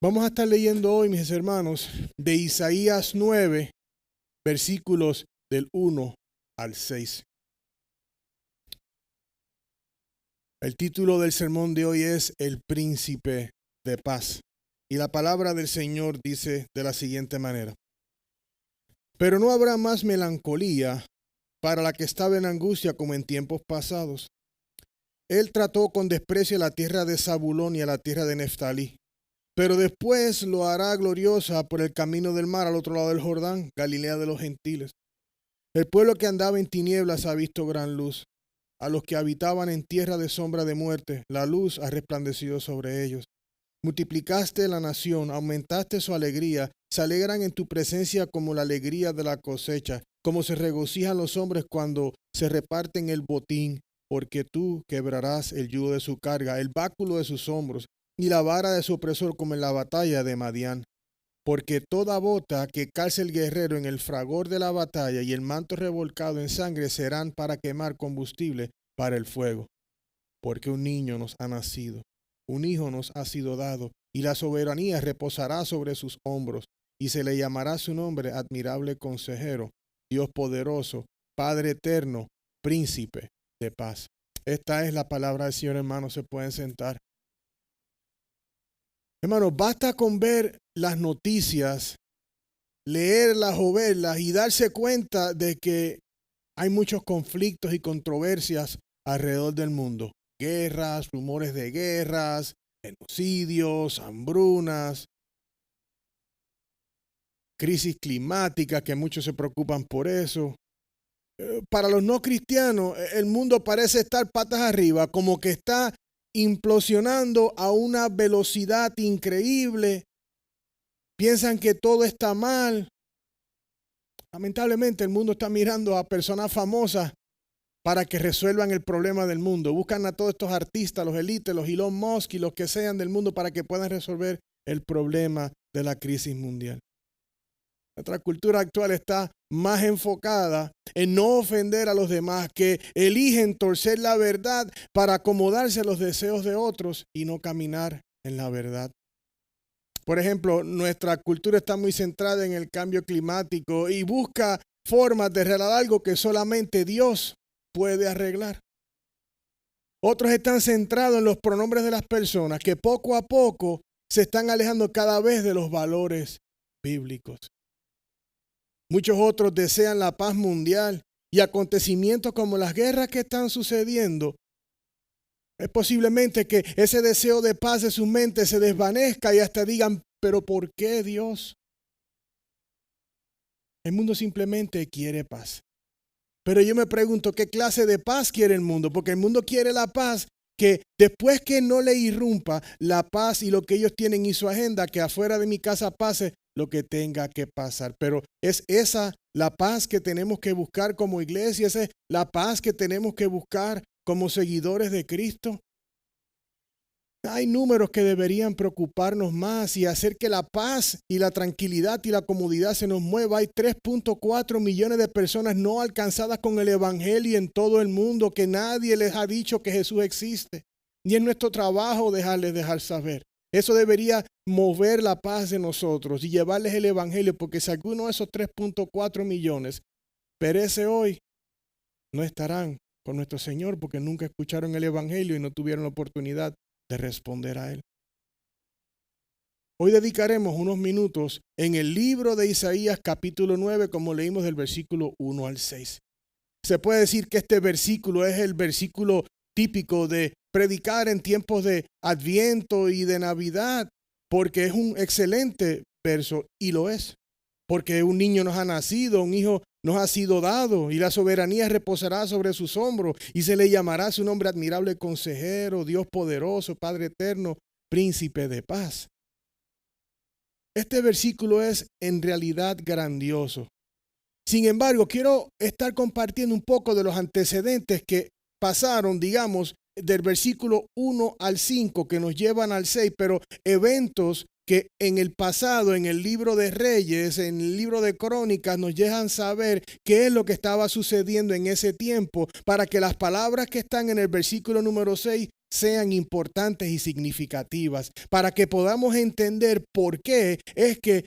Vamos a estar leyendo hoy, mis hermanos, de Isaías 9, versículos del 1 al 6. El título del sermón de hoy es El Príncipe de Paz. Y la palabra del Señor dice de la siguiente manera: Pero no habrá más melancolía para la que estaba en angustia como en tiempos pasados. Él trató con desprecio a la tierra de Zabulón y a la tierra de Neftalí, pero después lo hará gloriosa por el camino del mar al otro lado del Jordán, Galilea de los gentiles. El pueblo que andaba en tinieblas ha visto gran luz. A los que habitaban en tierra de sombra de muerte, la luz ha resplandecido sobre ellos. Multiplicaste la nación, aumentaste su alegría, se alegran en tu presencia como la alegría de la cosecha, como se regocijan los hombres cuando se reparten el botín, porque tú quebrarás el yugo de su carga, el báculo de sus hombros, y la vara de su opresor como en la batalla de Madián. Porque toda bota que calce el guerrero en el fragor de la batalla y el manto revolcado en sangre serán para quemar combustible para el fuego. Porque un niño nos ha nacido, un hijo nos ha sido dado, y la soberanía reposará sobre sus hombros, y se le llamará su nombre admirable consejero, Dios poderoso, Padre eterno, príncipe de paz. Esta es la palabra del Señor, hermanos, se pueden sentar. Hermanos, basta con ver las noticias, leerlas o verlas y darse cuenta de que hay muchos conflictos y controversias alrededor del mundo. Guerras, rumores de guerras, genocidios, hambrunas, crisis climática, que muchos se preocupan por eso. Para los no cristianos, el mundo parece estar patas arriba, como que está implosionando a una velocidad increíble. Piensan que todo está mal. Lamentablemente el mundo está mirando a personas famosas para que resuelvan el problema del mundo. Buscan a todos estos artistas, los élites, los Elon Musk y los que sean del mundo para que puedan resolver el problema de la crisis mundial. Nuestra cultura actual está más enfocada en no ofender a los demás, que eligen torcer la verdad para acomodarse a los deseos de otros y no caminar en la verdad. Por ejemplo, nuestra cultura está muy centrada en el cambio climático y busca formas de arreglar algo que solamente Dios puede arreglar. Otros están centrados en los pronombres de las personas que poco a poco se están alejando cada vez de los valores bíblicos. Muchos otros desean la paz mundial y acontecimientos como las guerras que están sucediendo. Es posiblemente que ese deseo de paz de su mente se desvanezca y hasta digan, ¿pero por qué Dios? El mundo simplemente quiere paz. Pero yo me pregunto, ¿qué clase de paz quiere el mundo? Porque el mundo quiere la paz que después que no le irrumpa la paz y lo que ellos tienen y su agenda, que afuera de mi casa pase lo que tenga que pasar. Pero es esa la paz que tenemos que buscar como iglesia, esa es la paz que tenemos que buscar como seguidores de Cristo. Hay números que deberían preocuparnos más y hacer que la paz y la tranquilidad y la comodidad se nos mueva. Hay 3.4 millones de personas no alcanzadas con el evangelio en todo el mundo, que nadie les ha dicho que Jesús existe. Y es nuestro trabajo dejar saber. Eso debería mover la paz de nosotros y llevarles el evangelio, porque si alguno de esos 3.4 millones perece hoy, no estarán con nuestro Señor porque nunca escucharon el evangelio y no tuvieron la oportunidad de responder a él. Hoy dedicaremos unos minutos en el libro de Isaías capítulo 9, como leímos del versículo 1 al 6. Se puede decir que este versículo es el versículo típico de predicar en tiempos de Adviento y de Navidad, porque es un excelente verso y lo es. Porque un niño nos ha nacido, un hijo nos ha sido dado y la soberanía reposará sobre sus hombros y se le llamará su nombre admirable consejero, Dios poderoso, Padre eterno, príncipe de paz. Este versículo es en realidad grandioso. Sin embargo, quiero estar compartiendo un poco de los antecedentes que pasaron, digamos, del versículo 1 al 5 que nos llevan al 6, pero eventos que en el pasado, en el libro de Reyes, en el libro de Crónicas, nos dejan saber qué es lo que estaba sucediendo en ese tiempo, para que las palabras que están en el versículo número 6 sean importantes y significativas, para que podamos entender por qué es que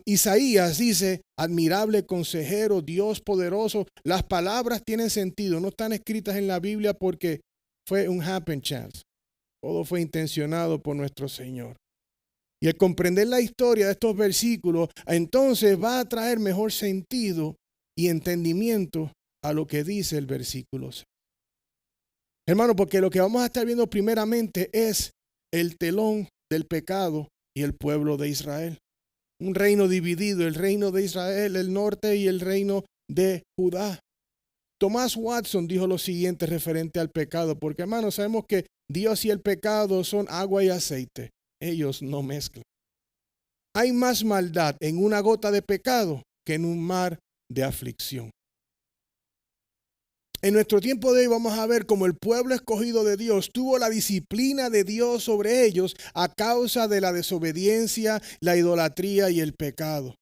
Isaías dice, admirable consejero, Dios poderoso. Las palabras tienen sentido, no están escritas en la Biblia porque fue un happen chance. Todo fue intencionado por nuestro Señor. Y al comprender la historia de estos versículos, entonces va a traer mejor sentido y entendimiento a lo que dice el versículo 6. Hermano, porque lo que vamos a estar viendo primeramente es el telón del pecado y el pueblo de Israel. Un reino dividido, el reino de Israel, el norte, y el reino de Judá. Thomas Watson dijo lo siguiente referente al pecado, porque hermanos, sabemos que Dios y el pecado son agua y aceite. Ellos no mezclan. Hay más maldad en una gota de pecado que en un mar de aflicción. En nuestro tiempo de hoy vamos a ver cómo el pueblo escogido de Dios tuvo la disciplina de Dios sobre ellos a causa de la desobediencia, la idolatría y el pecado.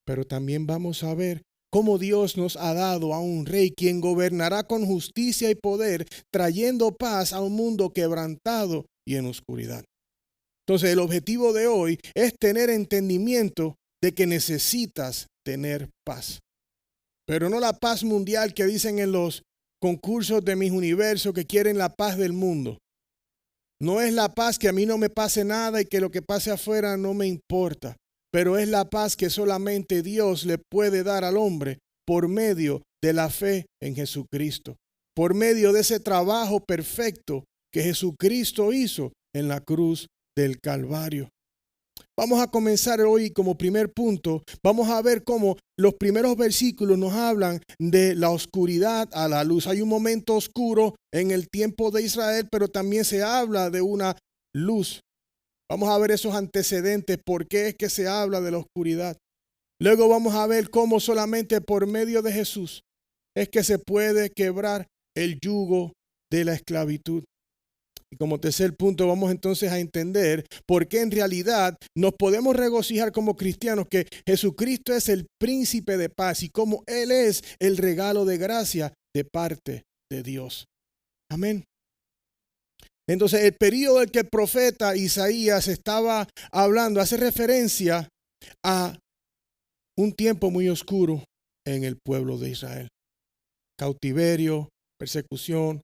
Pero también vamos a ver cómo Dios nos ha dado a un rey quien gobernará con justicia y poder, trayendo paz a un mundo quebrantado y en oscuridad. Entonces, el objetivo de hoy es tener entendimiento de que necesitas tener paz. Pero no la paz mundial que dicen en los concursos de Miss Universo, que quieren la paz del mundo. No es la paz que a mí no me pase nada y que lo que pase afuera no me importa. Pero es la paz que solamente Dios le puede dar al hombre por medio de la fe en Jesucristo. Por medio de ese trabajo perfecto que Jesucristo hizo en la cruz del Calvario. Vamos a comenzar hoy como primer punto. Vamos a ver cómo los primeros versículos nos hablan de la oscuridad a la luz. Hay un momento oscuro en el tiempo de Israel, pero también se habla de una luz. Vamos a ver esos antecedentes, por qué es que se habla de la oscuridad. Luego vamos a ver cómo solamente por medio de Jesús es que se puede quebrar el yugo de la esclavitud. Y como tercer punto vamos entonces a entender por qué en realidad nos podemos regocijar como cristianos que Jesucristo es el príncipe de paz y cómo Él es el regalo de gracia de parte de Dios. Amén. Entonces el periodo del que el profeta Isaías estaba hablando hace referencia a un tiempo muy oscuro en el pueblo de Israel. Cautiverio, persecución.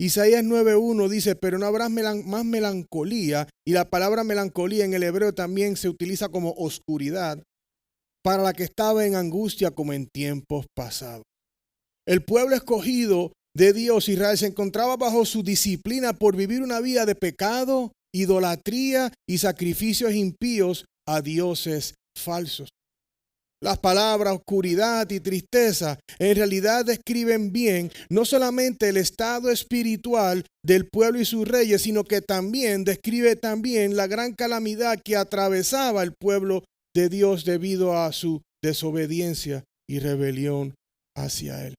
Isaías 9:1 dice, pero no habrá más melancolía, y la palabra melancolía en el hebreo también se utiliza como oscuridad, para la que estaba en angustia como en tiempos pasados. El pueblo escogido de Dios, Israel, se encontraba bajo su disciplina por vivir una vida de pecado, idolatría y sacrificios impíos a dioses falsos. Las palabras oscuridad y tristeza en realidad describen bien no solamente el estado espiritual del pueblo y sus reyes, sino que también describe también la gran calamidad que atravesaba el pueblo de Dios debido a su desobediencia y rebelión hacia Él.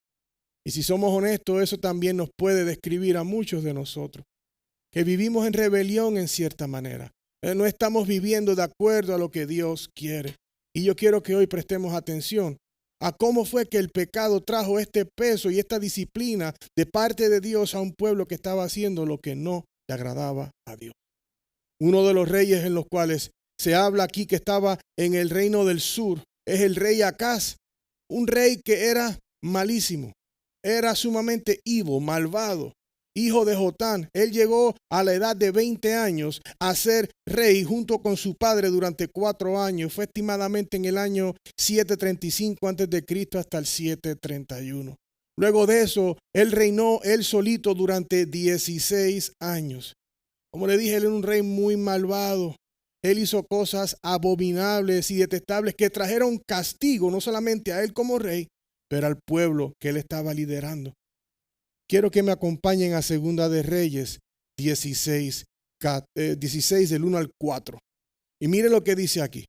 Y si somos honestos, eso también nos puede describir a muchos de nosotros, que vivimos en rebelión en cierta manera. No estamos viviendo de acuerdo a lo que Dios quiere. Y yo quiero que hoy prestemos atención a cómo fue que el pecado trajo este peso y esta disciplina de parte de Dios a un pueblo que estaba haciendo lo que no le agradaba a Dios. Uno de los reyes en los cuales se habla aquí que estaba en el reino del sur es el rey Acaz, un rey que era malísimo, era sumamente evil, malvado. Hijo de Jotán, él llegó a la edad de 20 años a ser rey junto con su padre durante 4 años. Fue estimadamente en el año 735 a.C. hasta el 731. Luego de eso, él reinó él solito durante 16 años. Como le dije, él era un rey muy malvado. Él hizo cosas abominables y detestables que trajeron castigo no solamente a él como rey, pero al pueblo que él estaba liderando. Quiero que me acompañen a Segunda de Reyes 16 del 1 al 4. Y mire lo que dice aquí.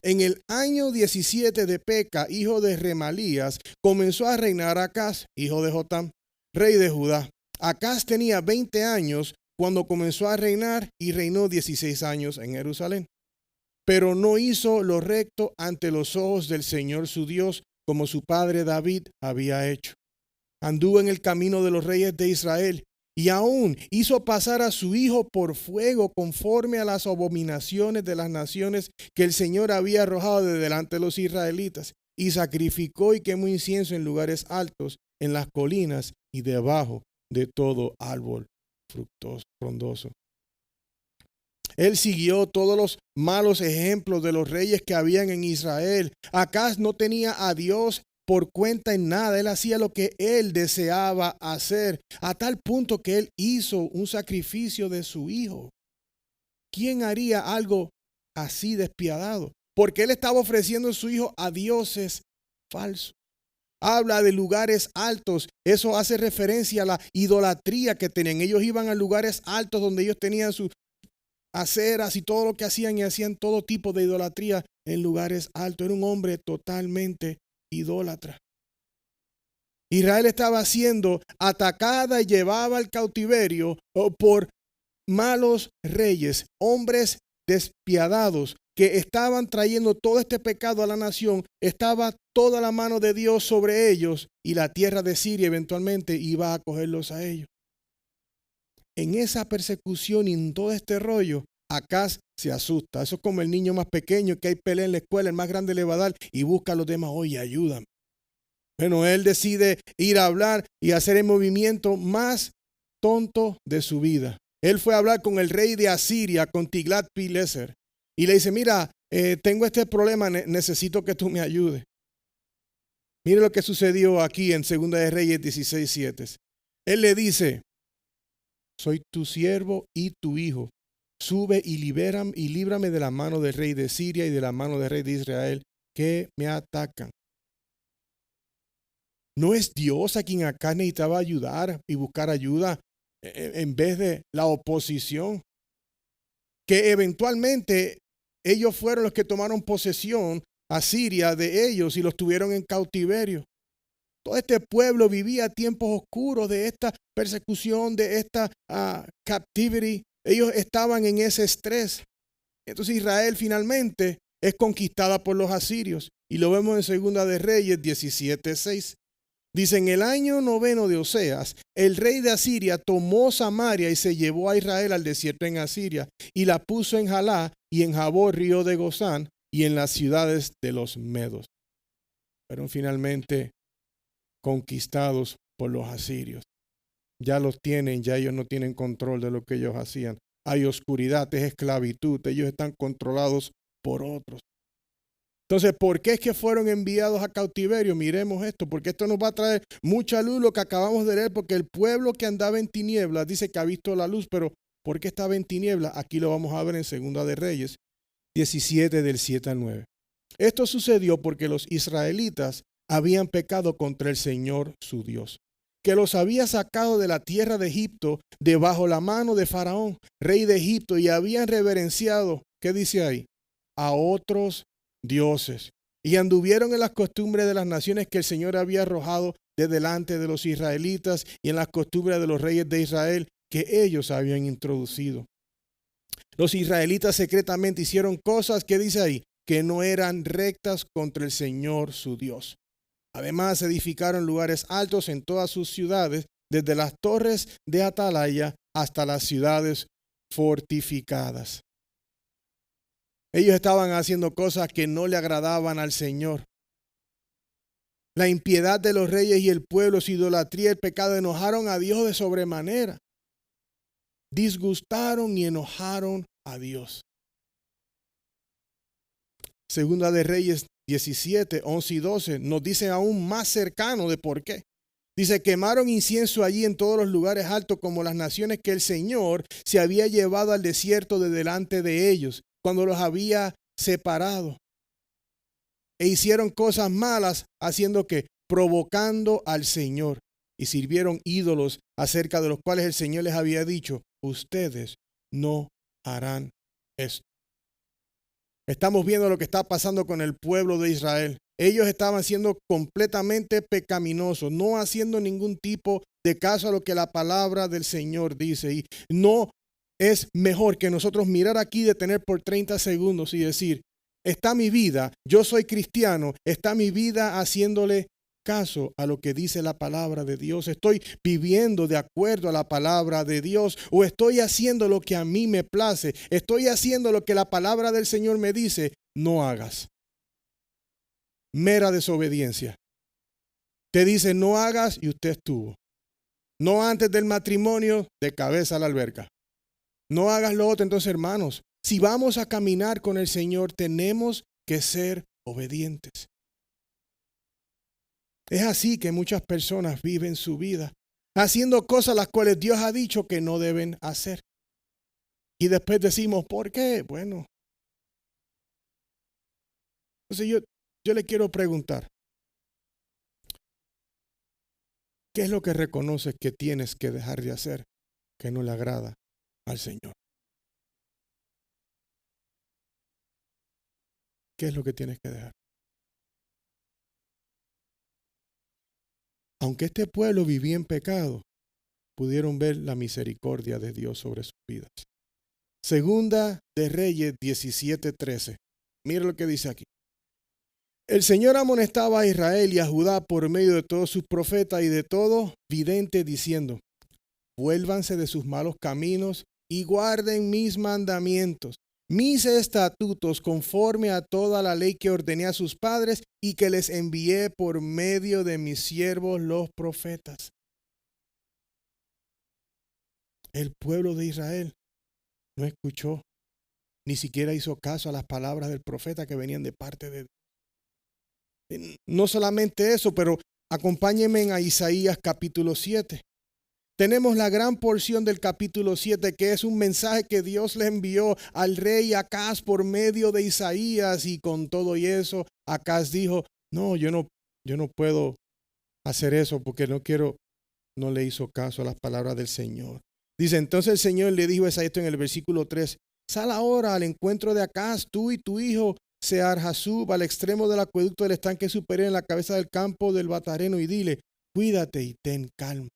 En el año 17 de Peca, hijo de Remalías, comenzó a reinar Acaz, hijo de Jotam, rey de Judá. Acaz tenía 20 años cuando comenzó a reinar y reinó 16 años en Jerusalén. Pero no hizo lo recto ante los ojos del Señor su Dios, como su padre David había hecho. Anduvo en el camino de los reyes de Israel Y aún hizo pasar a su hijo por fuego conforme a las abominaciones de las naciones que el Señor había arrojado de delante de los israelitas. Y sacrificó y quemó incienso en lugares altos, en las colinas y debajo de todo árbol frondoso. Él siguió todos los malos ejemplos de los reyes que habían en Israel. Acaz no tenía a Dios por cuenta en nada. Él hacía lo que él deseaba hacer, a tal punto que él hizo un sacrificio de su hijo. ¿Quién haría algo así despiadado? Porque él estaba ofreciendo a su hijo a dioses falsos. Habla de lugares altos. Eso hace referencia a la idolatría que tenían. Ellos iban a lugares altos donde ellos tenían sus aceras y todo lo que hacían, y hacían todo tipo de idolatría en lugares altos. Era un hombre totalmente idólatra. Israel estaba siendo atacada y llevada al cautiverio por malos reyes, hombres despiadados que estaban trayendo todo este pecado a la nación. Estaba toda la mano de Dios sobre ellos, y la tierra de Siria eventualmente iba a acogerlos a ellos. En esa persecución y en todo este rollo, Acaz se asusta. Eso es como el niño más pequeño que hay pelea en la escuela, el más grande le va a dar y busca a los demás, oye, ayúdame. Bueno, él decide ir a hablar y hacer el movimiento más tonto de su vida. Él fue a hablar con el rey de Asiria, con Tiglat-Pileser, y le dice, mira, tengo este problema, necesito que tú me ayudes. Mire lo que sucedió aquí en 2 de Reyes 16:7. Él le dice, soy tu siervo y tu hijo. Sube y líbrame de la mano del rey de Siria y de la mano del rey de Israel que me atacan. ¿No es Dios a quien acá necesitaba ayudar y buscar ayuda en vez de la oposición? Que eventualmente ellos fueron los que tomaron posesión a Siria de ellos y los tuvieron en cautiverio. Todo este pueblo vivía tiempos oscuros de esta persecución, de esta captivity. Ellos estaban en ese estrés. Entonces Israel finalmente es conquistada por los asirios. Y lo vemos en 2 de Reyes 17:6. Dice, en el año 9 de Oseas, el rey de Asiria tomó Samaria y se llevó a Israel al desierto en Asiria, y la puso en Jalá y en Jabor, río de Gozán, y en las ciudades de los medos. Fueron finalmente conquistados por los asirios. Ya los tienen, ya ellos no tienen control de lo que ellos hacían. Hay oscuridad, es esclavitud, ellos están controlados por otros. Entonces, ¿por qué es que fueron enviados a cautiverio? Miremos esto, porque esto nos va a traer mucha luz lo que acabamos de leer, porque el pueblo que andaba en tinieblas dice que ha visto la luz, pero ¿por qué estaba en tinieblas? Aquí lo vamos a ver en 2 de Reyes 17 del 7 al 9. Esto sucedió porque los israelitas habían pecado contra el Señor su Dios, que los había sacado de la tierra de Egipto debajo la mano de Faraón, rey de Egipto, y habían reverenciado, ¿qué dice ahí? A otros dioses, y anduvieron en las costumbres de las naciones que el Señor había arrojado de delante de los israelitas, y en las costumbres de los reyes de Israel que ellos habían introducido. Los israelitas secretamente hicieron cosas, que dice ahí, que no eran rectas contra el Señor su Dios. Además, edificaron lugares altos en todas sus ciudades, desde las torres de atalaya hasta las ciudades fortificadas. Ellos estaban haciendo cosas que no le agradaban al Señor. La impiedad de los reyes y el pueblo, su idolatría, el pecado, enojaron a Dios de sobremanera. Disgustaron y enojaron a Dios. 2 de Reyes 17, 11 y 12 nos dice aún más cercano de por qué. Dice, quemaron incienso allí en todos los lugares altos como las naciones que el Señor se había llevado al desierto de delante de ellos, cuando los había separado. E hicieron cosas malas, haciendo que provocando al Señor, y sirvieron ídolos acerca de los cuales el Señor les había dicho, ustedes no harán esto. Estamos viendo lo que está pasando con el pueblo de Israel. Ellos estaban siendo completamente pecaminosos, no haciendo ningún tipo de caso a lo que la palabra del Señor dice. Y no es mejor que nosotros mirar aquí, detener por 30 segundos y decir, está mi vida, yo soy cristiano, está mi vida haciéndole caso a lo que dice la palabra de Dios? ¿Estoy viviendo de acuerdo a la palabra de Dios? ¿O estoy haciendo lo que a mí me place? ¿Estoy haciendo lo que la palabra del Señor me dice? No hagas. Mera desobediencia. Te dice no hagas y usted estuvo. No antes del matrimonio, de cabeza a la alberca. No hagas lo otro. Entonces, hermanos, si vamos a caminar con el Señor, tenemos que ser obedientes. Es así que muchas personas viven su vida, haciendo cosas las cuales Dios ha dicho que no deben hacer. Y después decimos, ¿por qué? Bueno. Entonces yo le quiero preguntar, ¿qué es lo que reconoces que tienes que dejar de hacer que no le agrada al Señor? ¿Qué es lo que tienes que dejar? Aunque este pueblo vivía en pecado, pudieron ver la misericordia de Dios sobre sus vidas. Segunda de Reyes 17:13. Mira lo que dice aquí. El Señor amonestaba a Israel y a Judá por medio de todos sus profetas y de todo vidente, diciendo: vuélvanse de sus malos caminos y guarden mis mandamientos, mis estatutos, conforme a toda la ley que ordené a sus padres y que les envié por medio de mis siervos los profetas. El pueblo de Israel no escuchó, ni siquiera hizo caso a las palabras del profeta que venían de parte de Dios. No solamente eso, pero acompáñenme a Isaías capítulo 7. Tenemos la gran porción del capítulo 7, que es un mensaje que Dios le envió al rey Acaz por medio de Isaías, y con todo y eso, Acaz dijo, no, yo no puedo hacer eso porque no le hizo caso a las palabras del Señor. Dice, entonces el Señor le dijo a esto en el versículo 3, sal ahora al encuentro de Acaz, tú y tu hijo Sear-Jasub, al extremo del acueducto del estanque superior en la cabeza del campo del Batareno, y dile, cuídate y ten calma.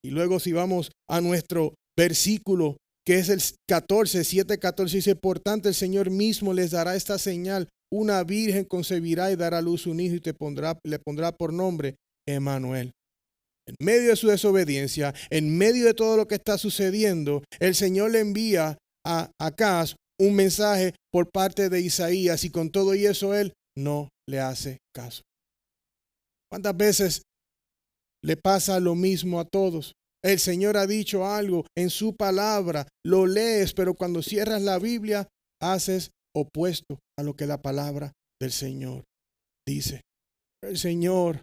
Y luego si vamos a nuestro versículo, que es el 14, 7:14, dice, por tanto el Señor mismo les dará esta señal, una virgen concebirá y dará a luz un hijo y le pondrá por nombre Emmanuel. En medio de su desobediencia, en medio de todo lo que está sucediendo, el Señor le envía a Acaz un mensaje por parte de Isaías, y con todo y eso él no le hace caso. ¿Cuántas veces le pasa lo mismo a todos? El Señor ha dicho algo en su palabra, lo lees, pero cuando cierras la Biblia, haces opuesto a lo que la palabra del Señor dice. El Señor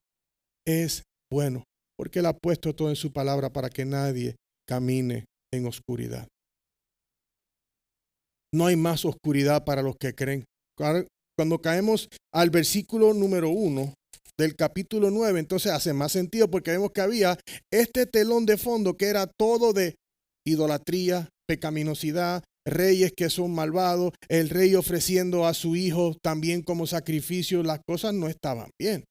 es bueno, porque Él ha puesto todo en su palabra para que nadie camine en oscuridad. No hay más oscuridad para los que creen. Cuando caemos al versículo número 1 del capítulo 9, entonces hace más sentido, porque vemos que había este telón de fondo que era todo de idolatría, pecaminosidad, reyes que son malvados, el rey ofreciendo a su hijo también como sacrificio. Las cosas no estaban bien.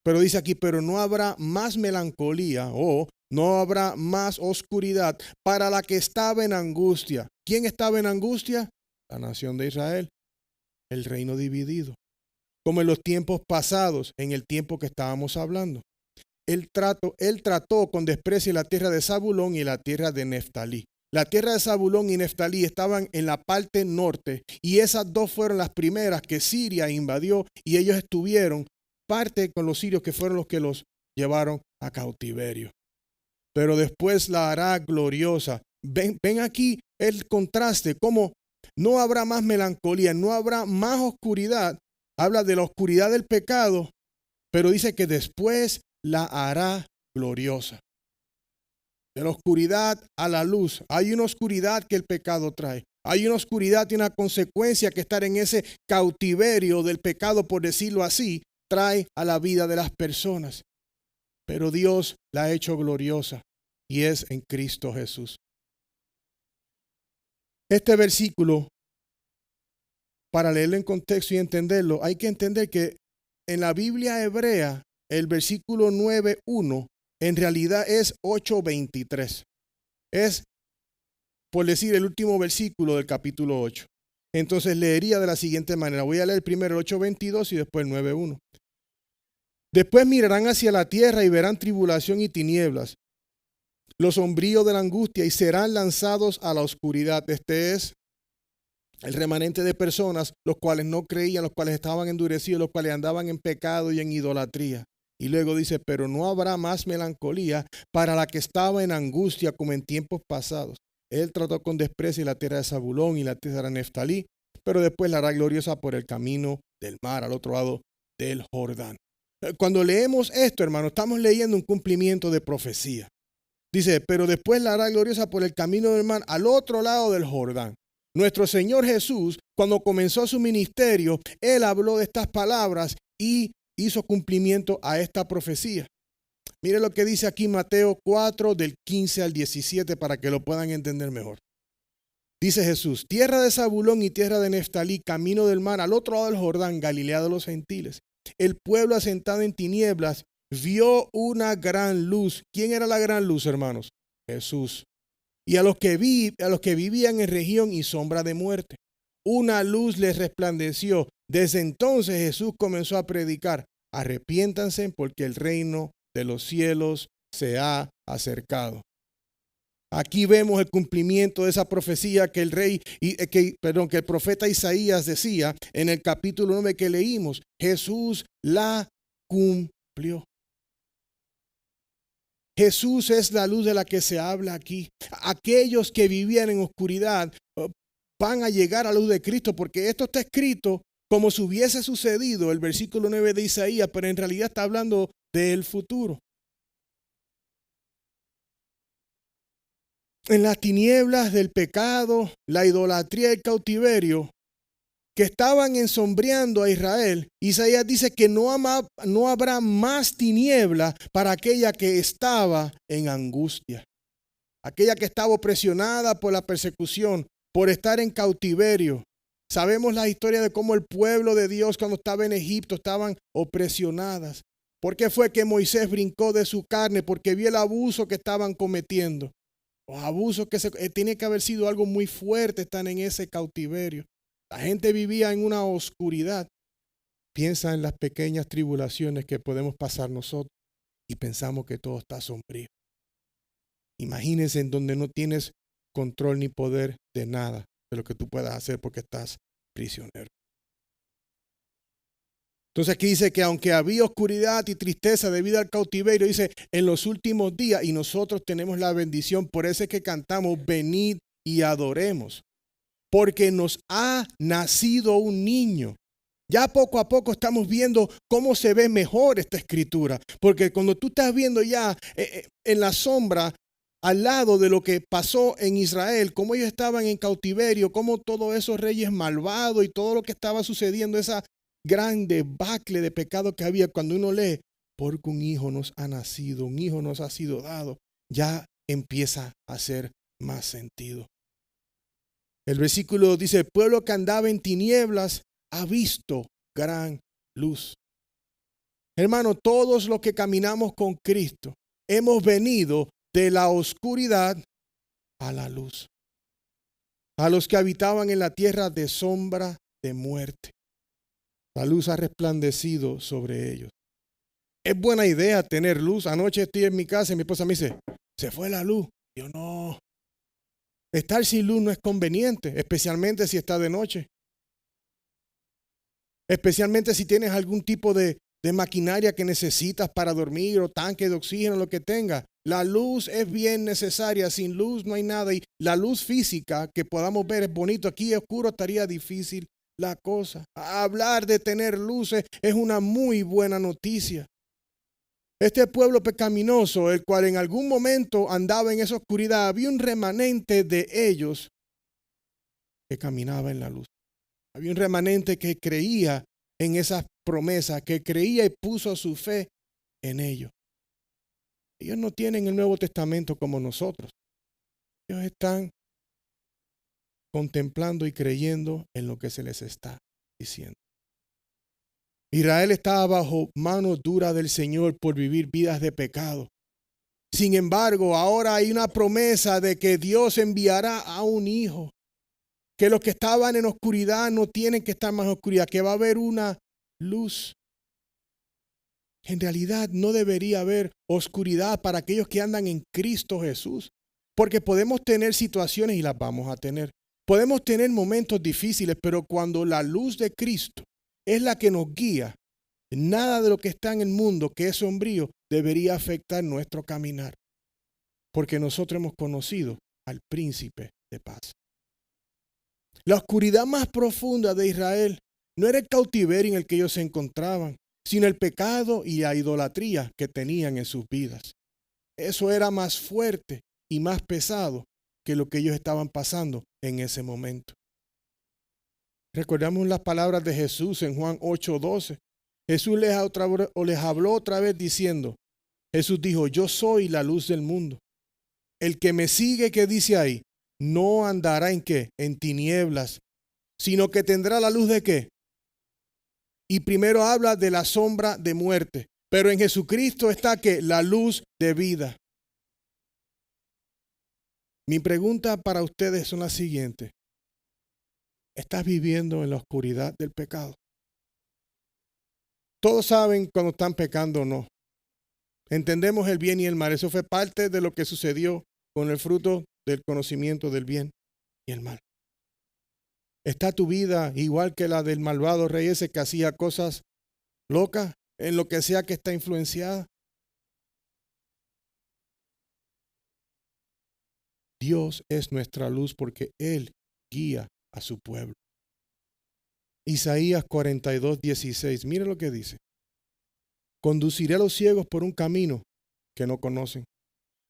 Pero dice aquí, pero no habrá más melancolía o no habrá más oscuridad para la que estaba en angustia. ¿Quién estaba en angustia? La nación de Israel, el reino dividido. Como en los tiempos pasados, en el tiempo que estábamos hablando. Él trató con desprecio la tierra de Zabulón y la tierra de Neftalí. La tierra de Zabulón y Neftalí estaban en la parte norte, y esas dos fueron las primeras que Siria invadió, y ellos estuvieron parte con los sirios, que fueron los que los llevaron a cautiverio. Pero después la hará gloriosa. Ven aquí el contraste, como no habrá más melancolía, no habrá más oscuridad. Habla de la oscuridad del pecado, pero dice que después la hará gloriosa. De la oscuridad a la luz. Hay una oscuridad que el pecado trae. Hay una oscuridad y una consecuencia que estar en ese cautiverio del pecado, por decirlo así, trae a la vida de las personas. Pero Dios la ha hecho gloriosa, y es en Cristo Jesús. Este versículo, para leerlo en contexto y entenderlo, hay que entender que en la Biblia hebrea, el versículo 9:1 en realidad es 8:23. Es, por decir, el último versículo del capítulo 8. Entonces leería de la siguiente manera. Voy a leer primero el 8:22 y después el 9:1. Después mirarán hacia la tierra y verán tribulación y tinieblas, los sombríos de la angustia, y serán lanzados a la oscuridad. Este es el remanente de personas, los cuales no creían, los cuales estaban endurecidos, los cuales andaban en pecado y en idolatría. Y luego dice, pero no habrá más melancolía para la que estaba en angustia como en tiempos pasados. Él trató con desprecio la tierra de Zabulón y la tierra de Neftalí, pero después la hará gloriosa por el camino del mar, al otro lado del Jordán. Cuando leemos esto, hermano, estamos leyendo un cumplimiento de profecía. Dice, pero después la hará gloriosa por el camino del mar, al otro lado del Jordán. Nuestro Señor Jesús, cuando comenzó su ministerio, Él habló de estas palabras y hizo cumplimiento a esta profecía. Mire lo que dice aquí Mateo 4, del 15 al 17, para que lo puedan entender mejor. Dice Jesús, tierra de Zabulón y tierra de Neftalí, camino del mar, al otro lado del Jordán, Galilea de los gentiles. El pueblo asentado en tinieblas vio una gran luz. ¿Quién era la gran luz, hermanos? Jesús. Y a los que vivían en región y sombra de muerte, una luz les resplandeció. Desde entonces Jesús comenzó a predicar, arrepiéntanse porque el reino de los cielos se ha acercado. Aquí vemos el cumplimiento de esa profecía que el profeta Isaías decía en el capítulo 9 que leímos. Jesús la cumplió. Jesús es la luz de la que se habla aquí. Aquellos que vivían en oscuridad van a llegar a la luz de Cristo, porque esto está escrito como si hubiese sucedido el versículo 9 de Isaías, pero en realidad está hablando del futuro. En las tinieblas del pecado, la idolatría y el cautiverio que estaban ensombreando a Israel, Isaías dice que no habrá más tiniebla para aquella que estaba en angustia, aquella que estaba opresionada por la persecución, por estar en cautiverio. Sabemos la historia de cómo el pueblo de Dios cuando estaba en Egipto estaban opresionadas. ¿Por qué fue que Moisés brincó de su carne? Porque vio el abuso que estaban cometiendo. Los abusos tiene que haber sido algo muy fuerte, están en ese cautiverio. La gente vivía en una oscuridad. Piensa en las pequeñas tribulaciones que podemos pasar nosotros y pensamos que todo está sombrío. Imagínense en donde no tienes control ni poder de nada de lo que tú puedas hacer porque estás prisionero. Entonces aquí dice que aunque había oscuridad y tristeza debido al cautiverio, dice en los últimos días, y nosotros tenemos la bendición, por eso es que cantamos, venid y adoremos. Porque nos ha nacido un niño. Ya poco a poco estamos viendo cómo se ve mejor esta escritura. Porque cuando tú estás viendo ya en la sombra, al lado de lo que pasó en Israel, cómo ellos estaban en cautiverio, cómo todos esos reyes malvados y todo lo que estaba sucediendo, esa gran debacle de pecado que había, cuando uno lee, porque un hijo nos ha nacido, un hijo nos ha sido dado, ya empieza a hacer más sentido. El versículo dice, el pueblo que andaba en tinieblas ha visto gran luz. Hermano, todos los que caminamos con Cristo hemos venido de la oscuridad a la luz. A los que habitaban en la tierra de sombra de muerte, la luz ha resplandecido sobre ellos. Es buena idea tener luz. Anoche estoy en mi casa y mi esposa me dice, se fue la luz. Yo no. Estar sin luz no es conveniente, especialmente si está de noche. Especialmente si tienes algún tipo de maquinaria que necesitas para dormir o tanque de oxígeno, lo que tenga. La luz es bien necesaria. Sin luz no hay nada. Y la luz física que podamos ver es bonito. Aquí oscuro estaría difícil la cosa. Hablar de tener luces es una muy buena noticia. Este pueblo pecaminoso, el cual en algún momento andaba en esa oscuridad, había un remanente de ellos que caminaba en la luz. Había un remanente que creía en esas promesas, que creía y puso su fe en ellos. Ellos no tienen el Nuevo Testamento como nosotros. Ellos están contemplando y creyendo en lo que se les está diciendo. Israel estaba bajo mano dura del Señor por vivir vidas de pecado. Sin embargo, ahora hay una promesa de que Dios enviará a un hijo. Que los que estaban en oscuridad no tienen que estar más en oscuridad, que va a haber una luz. En realidad no debería haber oscuridad para aquellos que andan en Cristo Jesús, porque podemos tener situaciones y las vamos a tener. Podemos tener momentos difíciles, pero cuando la luz de Cristo es la que nos guía, nada de lo que está en el mundo que es sombrío debería afectar nuestro caminar, porque nosotros hemos conocido al príncipe de paz. La oscuridad más profunda de Israel no era el cautiverio en el que ellos se encontraban, sino el pecado y la idolatría que tenían en sus vidas. Eso era más fuerte y más pesado que lo que ellos estaban pasando en ese momento. Recordamos las palabras de Jesús en Juan 8:12. Jesús les habló otra vez diciendo, Jesús dijo, yo soy la luz del mundo. El que me sigue, ¿qué dice ahí? No andará en qué, en tinieblas, sino que tendrá la luz de qué. Y primero habla de la sombra de muerte, pero en Jesucristo está que la luz de vida. Mi pregunta para ustedes son las siguientes. ¿Estás viviendo en la oscuridad del pecado? Todos saben cuando están pecando o no. Entendemos el bien y el mal. Eso fue parte de lo que sucedió con el fruto del conocimiento del bien y el mal. ¿Está tu vida igual que la del malvado rey ese que hacía cosas locas en lo que sea que está influenciada? Dios es nuestra luz porque Él guía a su pueblo. Isaías 42:16. Mire lo que dice. Conduciré a los ciegos por un camino que no conocen.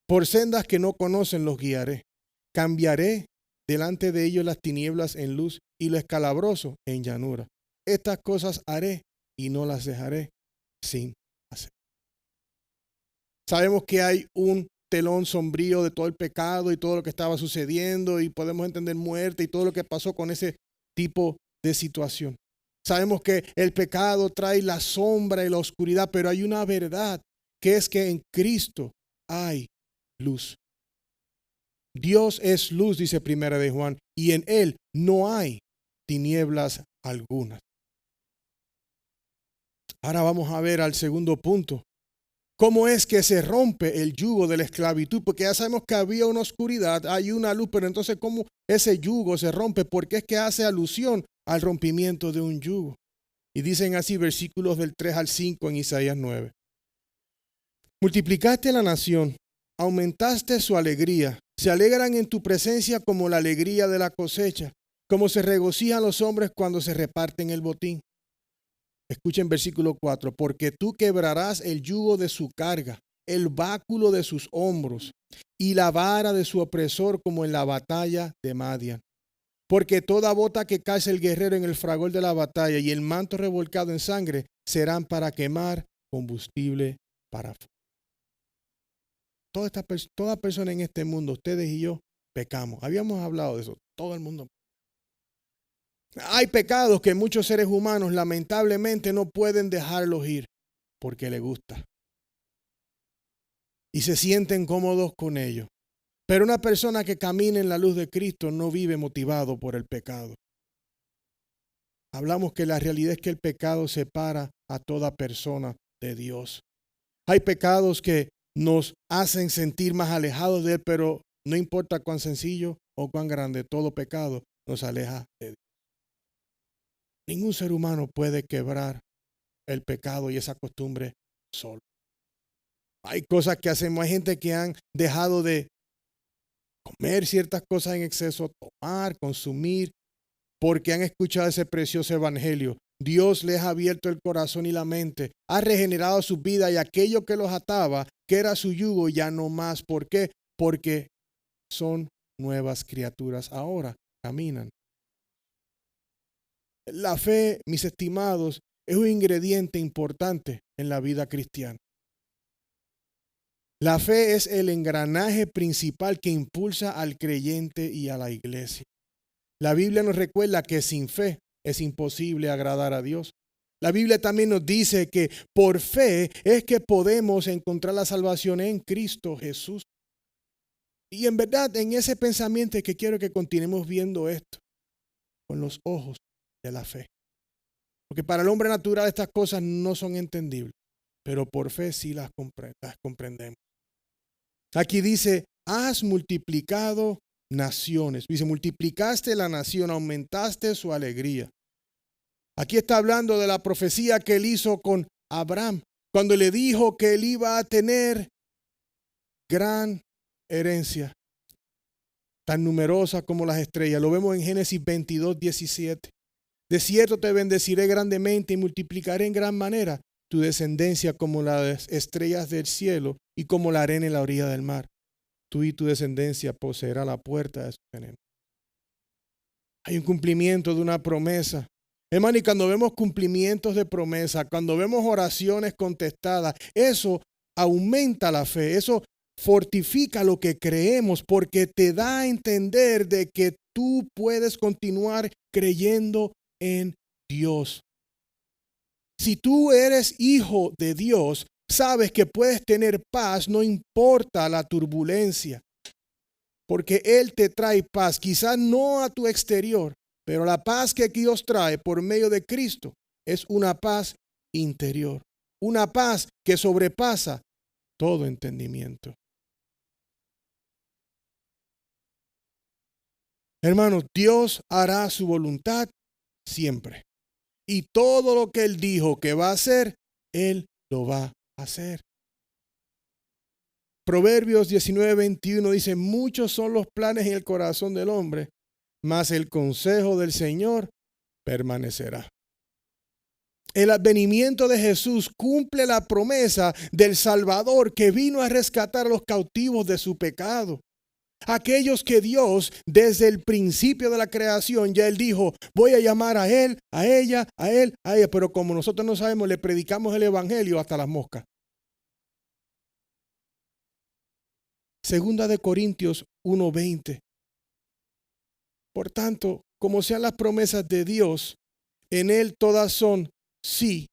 Por sendas que no conocen los guiaré. Cambiaré delante de ellos las tinieblas en luz y lo escalabroso en llanura. Estas cosas haré y no las dejaré sin hacer. Sabemos que hay un telón sombrío de todo el pecado y todo lo que estaba sucediendo y podemos entender muerte y todo lo que pasó con ese tipo de situación. Sabemos que el pecado trae la sombra y la oscuridad, pero hay una verdad que es que en Cristo hay luz. Dios es luz, dice Primera de Juan, y en Él no hay tinieblas algunas. Ahora vamos a ver al segundo punto. ¿Cómo es que se rompe el yugo de la esclavitud? Porque ya sabemos que había una oscuridad, hay una luz, pero entonces ¿cómo ese yugo se rompe? Porque es que hace alusión al rompimiento de un yugo. Y dicen así versículos del 3 al 5 en Isaías 9. Multiplicaste la nación, aumentaste su alegría. Se alegran en tu presencia como la alegría de la cosecha, como se regocijan los hombres cuando se reparten el botín. Escuchen versículo 4, porque tú quebrarás el yugo de su carga, el báculo de sus hombros y la vara de su opresor como en la batalla de Madian. Porque toda bota que calce el guerrero en el fragor de la batalla y el manto revolcado en sangre serán para quemar combustible para fuego. Toda persona en este mundo, ustedes y yo, pecamos. Habíamos hablado de eso, todo el mundo. Hay pecados que muchos seres humanos lamentablemente no pueden dejarlos ir porque les gusta. Y se sienten cómodos con ellos. Pero una persona que camina en la luz de Cristo no vive motivado por el pecado. Hablamos que la realidad es que el pecado separa a toda persona de Dios. Hay pecados que nos hacen sentir más alejados de Él, pero no importa cuán sencillo o cuán grande, todo pecado nos aleja de Dios. Ningún ser humano puede quebrar el pecado y esa costumbre solo. Hay cosas que hacemos, hay gente que han dejado de comer ciertas cosas en exceso, tomar, consumir, porque han escuchado ese precioso evangelio. Dios les ha abierto el corazón y la mente, ha regenerado su vida y aquello que los ataba, que era su yugo, ya no más. ¿Por qué? Porque son nuevas criaturas ahora, caminan. La fe, mis estimados, es un ingrediente importante en la vida cristiana. La fe es el engranaje principal que impulsa al creyente y a la iglesia. La Biblia nos recuerda que sin fe es imposible agradar a Dios. La Biblia también nos dice que por fe es que podemos encontrar la salvación en Cristo Jesús. Y en verdad, en ese pensamiento es que quiero que continuemos viendo esto con los ojos de la fe. Porque para el hombre natural estas cosas no son entendibles. pero por fe sí las comprendemos. Aquí dice, has multiplicado naciones. Dice, multiplicaste la nación, aumentaste su alegría. Aquí está hablando de la profecía que él hizo con Abraham, cuando le dijo que él iba a tener gran herencia, tan numerosa como las estrellas. Lo vemos en Génesis 22:17. De cierto te bendeciré grandemente y multiplicaré en gran manera tu descendencia como las estrellas del cielo y como la arena en la orilla del mar. Tú y tu descendencia poseerá la puerta de sus enemigos. Hay un cumplimiento de una promesa. Hermano, y cuando vemos cumplimientos de promesa, cuando vemos oraciones contestadas, eso aumenta la fe, eso fortifica lo que creemos, porque te da a entender de que tú puedes continuar creyendo en Dios. Si tú eres hijo de Dios, sabes que puedes tener paz, no importa la turbulencia, porque Él te trae paz, quizás no a tu exterior, pero la paz que Dios trae por medio de Cristo es una paz interior, una paz que sobrepasa todo entendimiento. Hermanos, Dios hará su voluntad siempre. Y todo lo que Él dijo que va a hacer, Él lo va a hacer. Proverbios 19:21 dice, muchos son los planes en el corazón del hombre, mas el consejo del Señor permanecerá. El advenimiento de Jesús cumple la promesa del Salvador que vino a rescatar a los cautivos de su pecado. Aquellos que Dios desde el principio de la creación ya Él dijo, voy a llamar a él, a ella, a él, a ella. Pero como nosotros no sabemos, le predicamos el evangelio hasta las moscas. Segunda de Corintios 1:20. Por tanto, como sean las promesas de Dios, en Él todas son sí.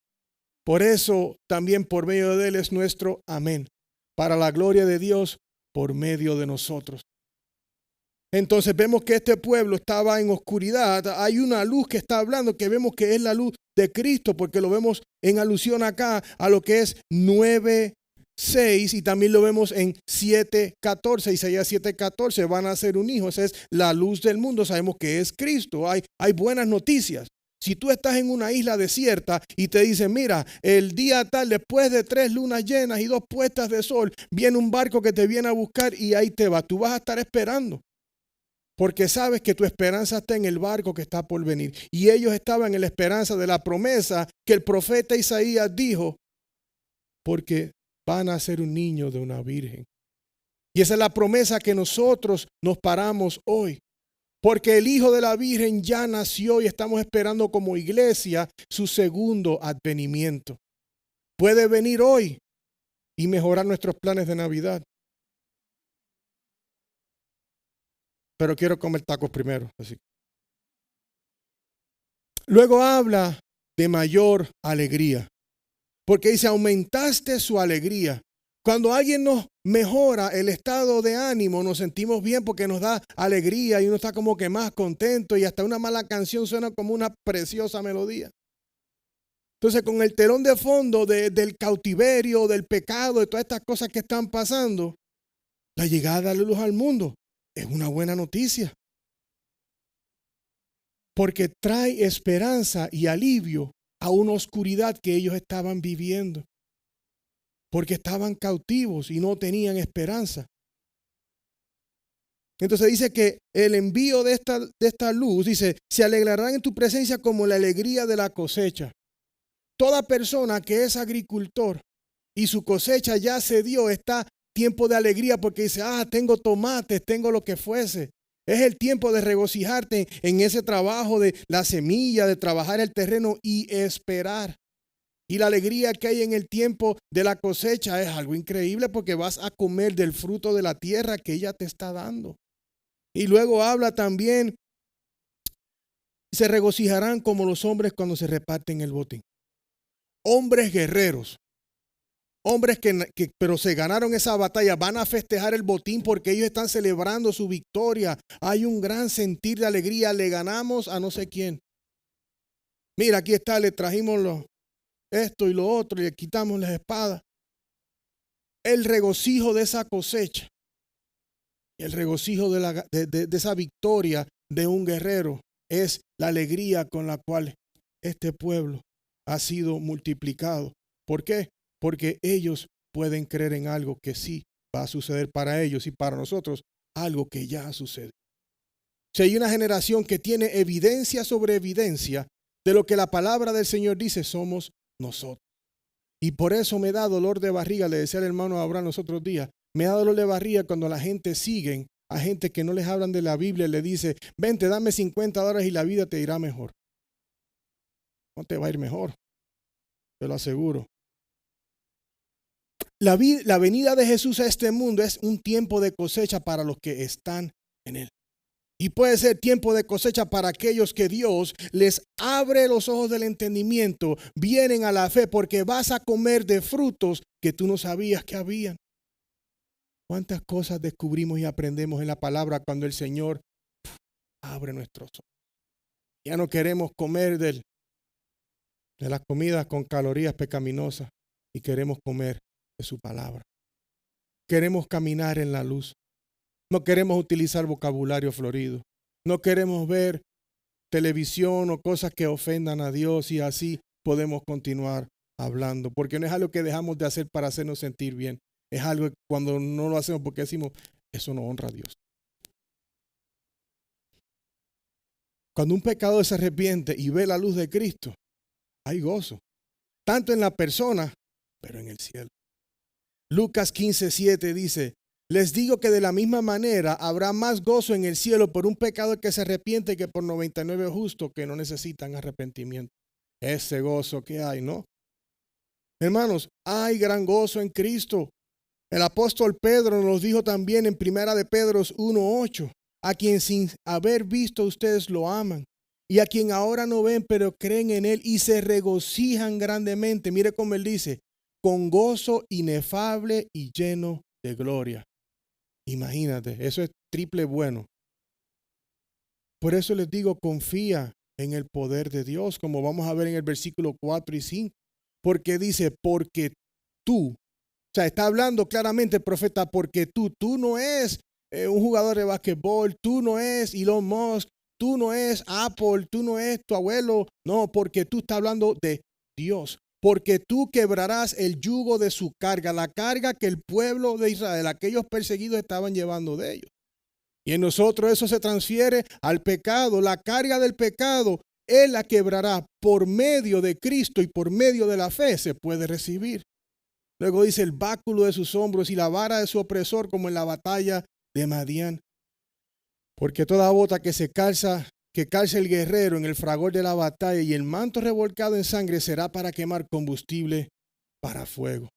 Por eso también por medio de Él es nuestro amén. Para la gloria de Dios por medio de nosotros. Entonces vemos que este pueblo estaba en oscuridad. Hay una luz que está hablando, que vemos que es la luz de Cristo, porque lo vemos en alusión acá a lo que es 9:6 y también lo vemos en 7:14. Isaías 7:14, van a ser un hijo. Esa es la luz del mundo. Sabemos que es Cristo. Hay buenas noticias. Si tú estás en una isla desierta y te dicen, mira, el día tal, después de 3 lunas llenas y 2 puestas de sol, viene un barco que te viene a buscar y ahí te va. Tú vas a estar esperando. Porque sabes que tu esperanza está en el barco que está por venir. Y ellos estaban en la esperanza de la promesa que el profeta Isaías dijo, porque van a ser un niño de una virgen. Y esa es la promesa que nosotros nos paramos hoy. Porque el hijo de la virgen ya nació y estamos esperando como iglesia su segundo advenimiento. Puede venir hoy y mejorar nuestros planes de Navidad. Pero quiero comer tacos primero. Así. Luego habla de mayor alegría. Porque dice, aumentaste su alegría. Cuando alguien nos mejora el estado de ánimo, nos sentimos bien porque nos da alegría y uno está como que más contento y hasta una mala canción suena como una preciosa melodía. Entonces, con el telón de fondo del cautiverio, del pecado, de todas estas cosas que están pasando, la llegada de la luz al mundo es una buena noticia. Porque trae esperanza y alivio a una oscuridad que ellos estaban viviendo. Porque estaban cautivos y no tenían esperanza. Entonces dice que el envío de esta luz, dice, se alegrarán en tu presencia como la alegría de la cosecha. Toda persona que es agricultor y su cosecha ya se dio, está tiempo de alegría porque dice, tengo tomates, tengo lo que fuese. Es el tiempo de regocijarte en ese trabajo de la semilla, de trabajar el terreno y esperar. Y la alegría que hay en el tiempo de la cosecha es algo increíble porque vas a comer del fruto de la tierra que ella te está dando. Y luego habla también, se regocijarán como los hombres cuando se reparten el botín. Hombres guerreros, hombres que pero se ganaron esa batalla, van a festejar el botín porque ellos están celebrando su victoria. Hay un gran sentir de alegría, le ganamos a no sé quién. Mira, aquí está, le trajimos esto y lo otro, y le quitamos las espadas. El regocijo de esa cosecha, el regocijo de esa victoria de un guerrero es la alegría con la cual este pueblo ha sido multiplicado. ¿Por qué? Porque ellos pueden creer en algo que sí va a suceder para ellos y para nosotros, algo que ya sucede. Si hay una generación que tiene evidencia sobre evidencia de lo que la palabra del Señor dice, somos nosotros. Y por eso me da dolor de barriga, le decía el hermano Abraham los otros días, me da dolor de barriga cuando la gente sigue a gente que no les hablan de la Biblia y le dice, vente, dame $50 y la vida te irá mejor. No te va a ir mejor, te lo aseguro. La venida de Jesús a este mundo es un tiempo de cosecha para los que están en él. Y puede ser tiempo de cosecha para aquellos que Dios les abre los ojos del entendimiento, vienen a la fe, porque vas a comer de frutos que tú no sabías que habían. ¿Cuántas cosas descubrimos y aprendemos en la palabra cuando el Señor abre nuestros ojos? Ya no queremos comer de las comidas con calorías pecaminosas y queremos comer de su palabra. Queremos caminar en la luz. No queremos utilizar vocabulario florido. No queremos ver televisión o cosas que ofendan a Dios y así podemos continuar hablando. Porque no es algo que dejamos de hacer para hacernos sentir bien. Es algo que cuando no lo hacemos porque decimos, eso no honra a Dios. Cuando un pecador se arrepiente y ve la luz de Cristo, hay gozo. Tanto en la persona, pero en el cielo. Lucas 15:7 dice, les digo que de la misma manera habrá más gozo en el cielo por un pecador que se arrepiente que por 99 justos que no necesitan arrepentimiento. Ese gozo que hay, ¿no? Hermanos, hay gran gozo en Cristo. El apóstol Pedro nos dijo también en Primera de Pedro 1:8, a quien sin haber visto ustedes lo aman, y a quien ahora no ven, pero creen en él y se regocijan grandemente. Mire cómo él dice, con gozo inefable y lleno de gloria. Imagínate, eso es triple bueno. Por eso les digo, confía en el poder de Dios, como vamos a ver en el versículo 4 y 5, porque dice, porque tú, o sea, está hablando claramente el profeta, porque tú no es un jugador de basquetbol, tú no es Elon Musk, tú no es Apple, tú no es tu abuelo, no, porque tú estás hablando de Dios. Porque tú quebrarás el yugo de su carga, la carga que el pueblo de Israel, aquellos perseguidos, estaban llevando de ellos. Y en nosotros eso se transfiere al pecado. La carga del pecado, Él la quebrará por medio de Cristo y por medio de la fe se puede recibir. Luego dice el báculo de sus hombros y la vara de su opresor como en la batalla de Madián. Porque toda bota que calce el guerrero en el fragor de la batalla y el manto revolcado en sangre será para quemar combustible para fuego.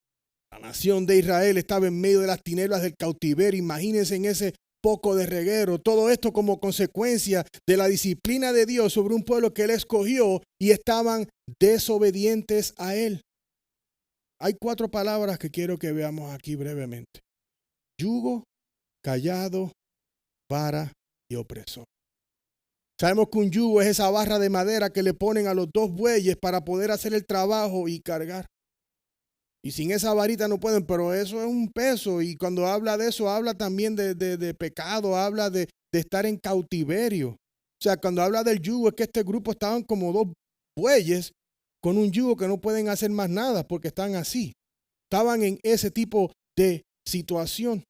La nación de Israel estaba en medio de las tinieblas del cautiverio. Imagínense en ese poco de reguero. Todo esto como consecuencia de la disciplina de Dios sobre un pueblo que Él escogió y estaban desobedientes a Él. Hay 4 palabras que quiero que veamos aquí brevemente. Yugo, callado, vara y opresor. Sabemos que un yugo es esa barra de madera que le ponen a los 2 bueyes para poder hacer el trabajo y cargar. Y sin esa varita no pueden, pero eso es un peso. Y cuando habla de eso, habla también de pecado, habla de estar en cautiverio. O sea, cuando habla del yugo, es que este grupo estaban como 2 bueyes con un yugo que no pueden hacer más nada porque están así. Estaban en ese tipo de situación.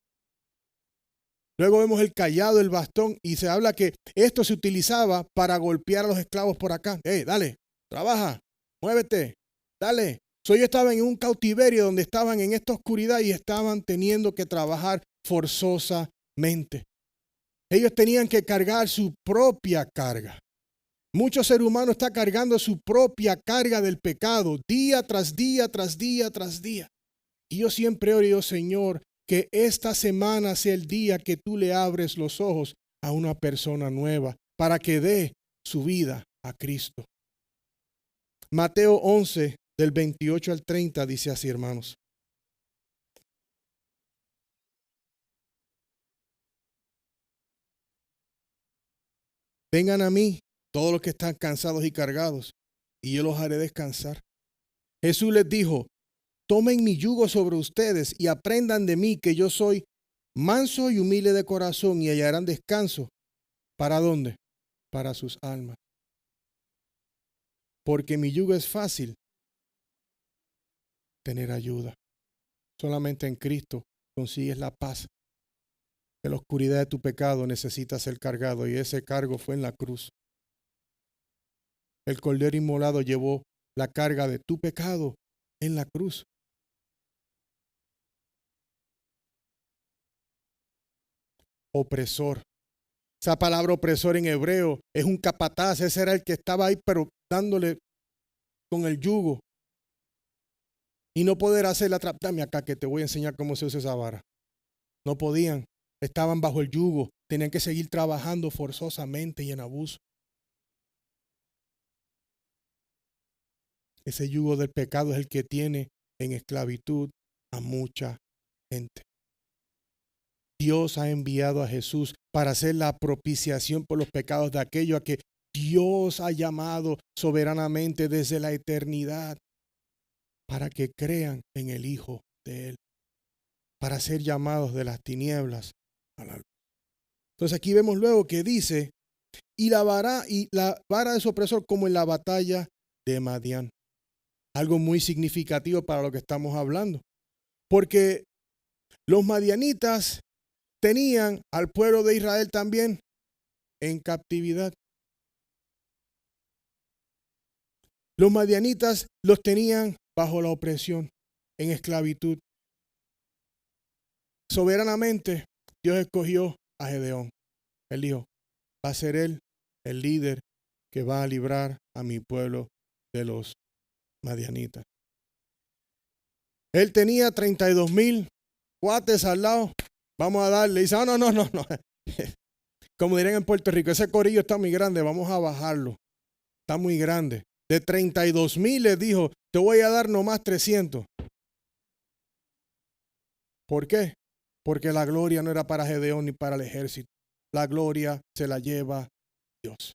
Luego vemos el cayado, el bastón, y se habla que esto se utilizaba para golpear a los esclavos por acá. Hey, dale, trabaja, muévete, dale. Ellos estaban en un cautiverio donde estaban en esta oscuridad y estaban teniendo que trabajar forzosamente. Ellos tenían que cargar su propia carga. Muchos seres humanos están cargando su propia carga del pecado día tras día, tras día, tras día. Y yo siempre oro, Señor, que esta semana sea el día que tú le abres los ojos a una persona nueva para que dé su vida a Cristo. Mateo 11, del 28 al 30, dice así, hermanos. Vengan a mí todos los que están cansados y cargados, y yo los haré descansar. Jesús les dijo, tomen mi yugo sobre ustedes y aprendan de mí que yo soy manso y humilde de corazón y hallarán descanso. ¿Para dónde? Para sus almas. Porque mi yugo es fácil. Tener ayuda. Solamente en Cristo consigues la paz. En la oscuridad de tu pecado necesitas ser cargado y ese cargo fue en la cruz. El Cordero inmolado llevó la carga de tu pecado en la cruz. Opresor. Esa palabra opresor en hebreo es un capataz. Ese era el que estaba ahí, pero dándole con el yugo. Y no poder hacer la trampa. Dame acá que te voy a enseñar cómo se usa esa vara. No podían. Estaban bajo el yugo. Tenían que seguir trabajando forzosamente y en abuso. Ese yugo del pecado es el que tiene en esclavitud a mucha gente. Dios ha enviado a Jesús para hacer la propiciación por los pecados de aquello a que Dios ha llamado soberanamente desde la eternidad para que crean en el Hijo de Él, para ser llamados de las tinieblas a la luz. Entonces aquí vemos luego que dice, y la vara de su opresor como en la batalla de Madián. Algo muy significativo para lo que estamos hablando, porque los madianitas tenían al pueblo de Israel también en captividad. Los madianitas los tenían bajo la opresión, en esclavitud. Soberanamente, Dios escogió a Gedeón. Él dijo, va a ser él el líder que va a librar a mi pueblo de los madianitas. Él tenía 32,000 cuates al lado. Vamos a darle. Y dice, no. Como dirían en Puerto Rico, ese corillo está muy grande, vamos a bajarlo. Está muy grande. De 32,000 les dijo, te voy a dar nomás 300. ¿Por qué? Porque la gloria no era para Gedeón ni para el ejército. La gloria se la lleva Dios.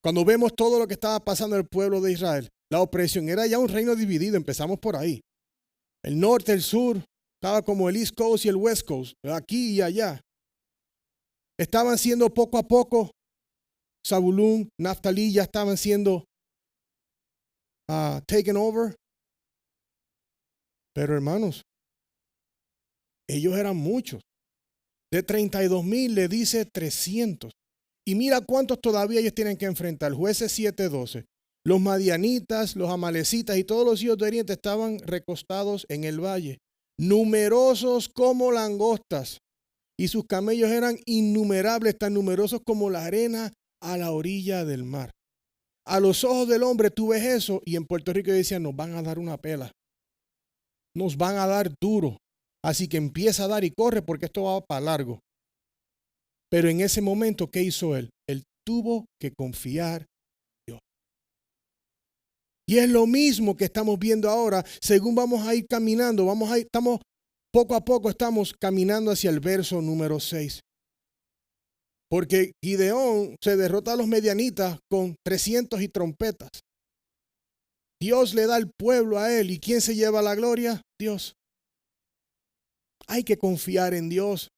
Cuando vemos todo lo que estaba pasando en el pueblo de Israel, la opresión era ya un reino dividido, empezamos por ahí. El norte, el sur, estaba como el East Coast y el West Coast, aquí y allá. Estaban siendo poco a poco, Zabulón, Naftalí ya estaban siendo taken over. Pero hermanos, ellos eran muchos. De 32,000 le dice 300. Y mira cuántos todavía ellos tienen que enfrentar. Jueces 7:12. Los madianitas, los amalecitas y todos los hijos de Oriente estaban recostados en el valle, numerosos como langostas. Y sus camellos eran innumerables, tan numerosos como la arena a la orilla del mar. A los ojos del hombre tú ves eso y en Puerto Rico decían, nos van a dar una pela. Nos van a dar duro. Así que empieza a dar y corre porque esto va para largo. Pero en ese momento, ¿qué hizo él? Él tuvo que confiar en Dios. Y es lo mismo que estamos viendo ahora, según vamos a ir caminando, poco a poco estamos caminando hacia el verso número 6. Porque Gideón se derrota a los medianitas con 300 y trompetas. Dios le da el pueblo a él. ¿Y quién se lleva la gloria? Dios. Hay que confiar en Dios.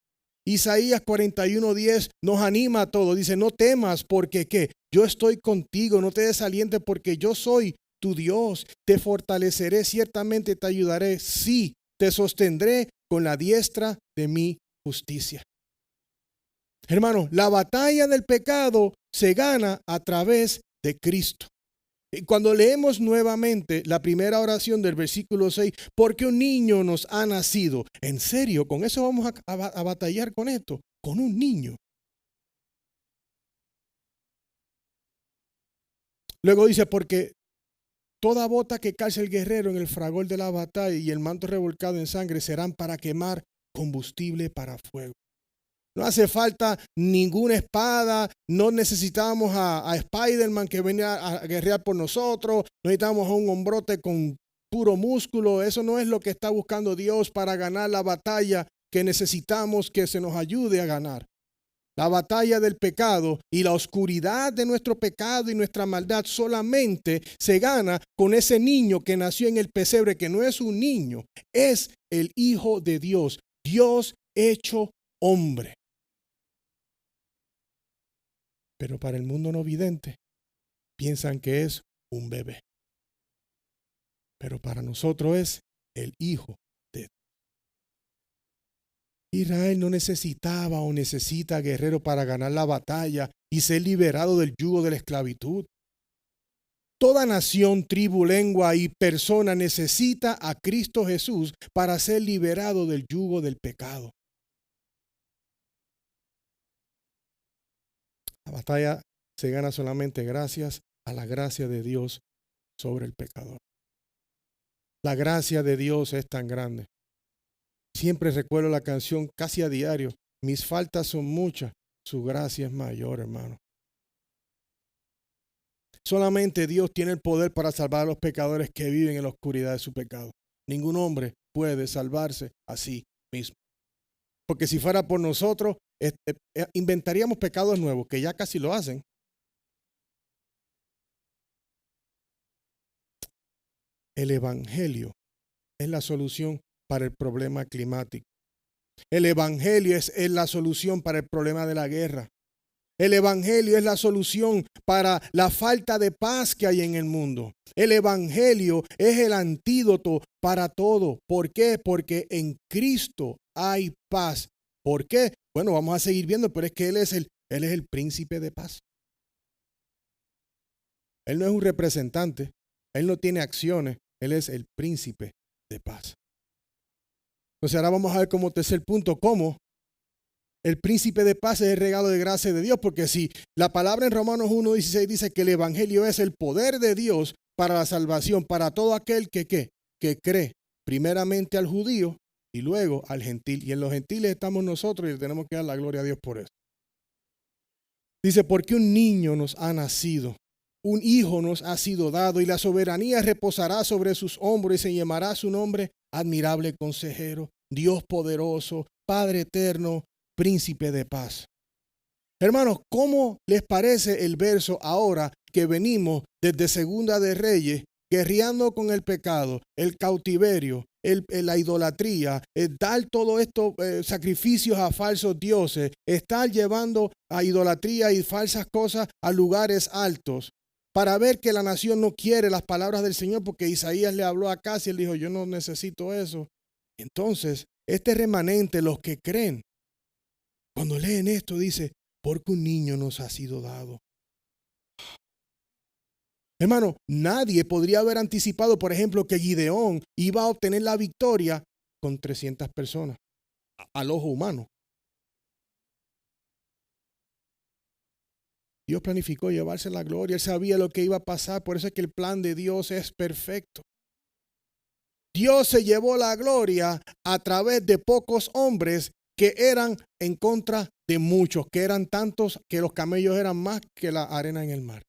Isaías 41:10 nos anima a todos. Dice, no temas porque ¿qué? Yo estoy contigo, no te desalientes porque yo soy tu Dios. Te fortaleceré, ciertamente te ayudaré. Sí, te sostendré con la diestra de mi justicia. Hermanos, la batalla del pecado se gana a través de Cristo. Y cuando leemos nuevamente la primera oración del versículo 6, porque un niño nos ha nacido. ¿En serio? ¿Con eso vamos a batallar con esto? Con un niño. Luego dice, porque toda bota que calce el guerrero en el fragor de la batalla y el manto revolcado en sangre serán para quemar combustible para fuego. No hace falta ninguna espada, no necesitamos a Spider-Man que venga a guerrear por nosotros, no necesitamos a un hombrote con puro músculo. Eso no es lo que está buscando Dios para ganar la batalla que necesitamos que se nos ayude a ganar. La batalla del pecado y la oscuridad de nuestro pecado y nuestra maldad solamente se gana con ese niño que nació en el pesebre, que no es un niño, es el Hijo de Dios, Dios hecho hombre. Pero para el mundo no vidente, piensan que es un bebé. Pero para nosotros es el Hijo de Dios. Israel no necesitaba o necesita guerrero para ganar la batalla y ser liberado del yugo de la esclavitud. Toda nación, tribu, lengua y persona necesita a Cristo Jesús para ser liberado del yugo del pecado. La batalla se gana solamente gracias a la gracia de Dios sobre el pecador. La gracia de Dios es tan grande. Siempre recuerdo la canción casi a diario. Mis faltas son muchas, su gracia es mayor, hermano. Solamente Dios tiene el poder para salvar a los pecadores que viven en la oscuridad de su pecado. Ningún hombre puede salvarse a sí mismo. Porque si fuera por nosotros, inventaríamos pecados nuevos, que ya casi lo hacen. El Evangelio es la solución para el problema climático. El Evangelio es la solución para el problema de la guerra. El Evangelio es la solución para la falta de paz que hay en el mundo. El Evangelio es el antídoto para todo. ¿Por qué? Porque en Cristo hay paz. ¿Por qué? Bueno, vamos a seguir viendo, pero es que Él es el príncipe de paz. Él no es un representante, Él no tiene acciones, Él es el príncipe de paz. Entonces ahora vamos a ver como tercer punto, cómo el príncipe de paz es el regalo de gracia de Dios, porque si la palabra en Romanos 1:16 dice que el Evangelio es el poder de Dios para la salvación, para todo aquel que cree, primeramente al judío y luego al gentil. Y en los gentiles estamos nosotros y le tenemos que dar la gloria a Dios por eso. Dice, porque un niño nos ha nacido, un hijo nos ha sido dado y la soberanía reposará sobre sus hombros y se llamará su nombre admirable consejero, Dios poderoso, Padre eterno, príncipe de paz. Hermanos, ¿cómo les parece el verso ahora que venimos desde Segunda de Reyes, guerreando con el pecado, el cautiverio, la idolatría, dar todos estos sacrificios a falsos dioses, estar llevando a idolatría y falsas cosas a lugares altos, para ver que la nación no quiere las palabras del Señor, porque Isaías le habló a Acaz y él dijo, yo no necesito eso. Entonces, este remanente, los que creen, cuando leen esto, dice, porque un niño nos ha sido dado. Hermano, nadie podría haber anticipado, por ejemplo, que Gideón iba a obtener la victoria con 300 personas al ojo humano. Dios planificó llevarse la gloria, Él sabía lo que iba a pasar, por eso es que el plan de Dios es perfecto. Dios se llevó la gloria a través de pocos hombres que eran en contra de muchos, que eran tantos que los camellos eran más que la arena en el mar.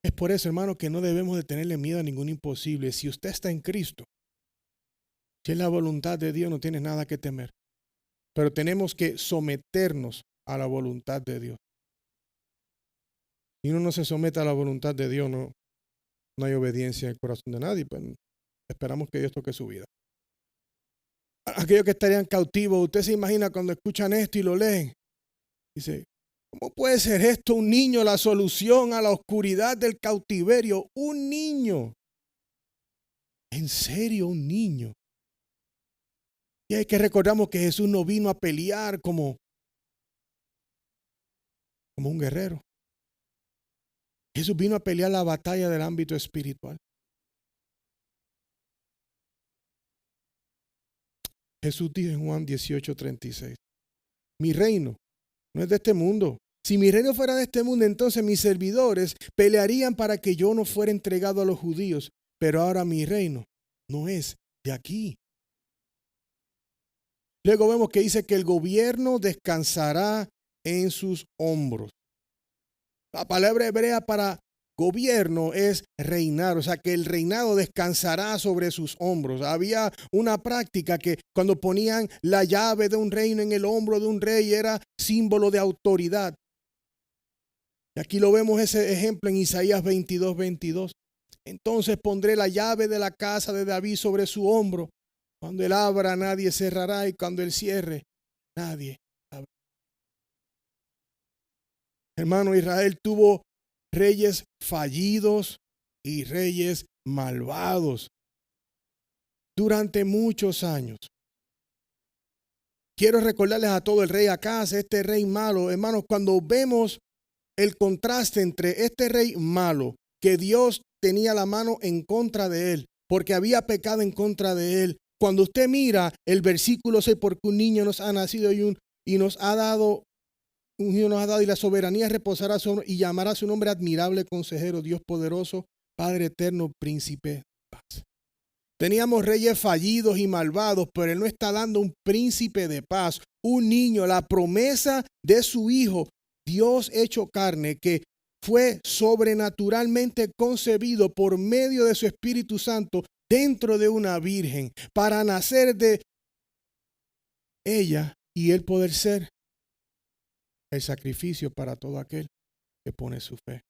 Es por eso, hermano, que no debemos de tenerle miedo a ningún imposible. Si usted está en Cristo, si es la voluntad de Dios, no tiene nada que temer. Pero tenemos que someternos a la voluntad de Dios. Si uno no se somete a la voluntad de Dios, no hay obediencia en el corazón de nadie. Pues esperamos que Dios toque su vida. Aquellos que estarían cautivos, usted se imagina cuando escuchan esto y lo leen. Dice, ¿cómo puede ser esto un niño la solución a la oscuridad del cautiverio? Un niño. ¿En serio un niño? Y hay que recordamos que Jesús no vino a pelear como un guerrero. Jesús vino a pelear la batalla del ámbito espiritual. Jesús dijo en Juan 18:36, mi reino no es de este mundo. Si mi reino fuera de este mundo, entonces mis servidores pelearían para que yo no fuera entregado a los judíos. Pero ahora mi reino no es de aquí. Luego vemos que dice que el gobierno descansará en sus hombros. La palabra hebrea para gobierno es reinar, o sea que el reinado descansará sobre sus hombros. Había una práctica que cuando ponían la llave de un reino en el hombro de un rey era símbolo de autoridad. Y aquí lo vemos ese ejemplo en Isaías 22:22. Entonces pondré la llave de la casa de David sobre su hombro. Cuando él abra, nadie cerrará, y cuando él cierre, nadie abrirá. Hermano, Israel tuvo reyes fallidos y reyes malvados durante muchos años. Quiero recordarles a todo el rey Acaz, este rey malo. Hermanos, cuando vemos el contraste entre este rey malo, que Dios tenía la mano en contra de él, porque había pecado en contra de él. Cuando usted mira el versículo 6, porque un niño nos ha nacido y nos ha dado y la soberanía reposará sobre, y llamará su nombre admirable, consejero, Dios poderoso, Padre eterno, príncipe de paz. Teníamos reyes fallidos y malvados, pero él no está dando un príncipe de paz, un niño, la promesa de su hijo, Dios hecho carne, que fue sobrenaturalmente concebido por medio de su Espíritu Santo dentro de una virgen para nacer de ella y él poder ser el sacrificio para todo aquel que pone su fe.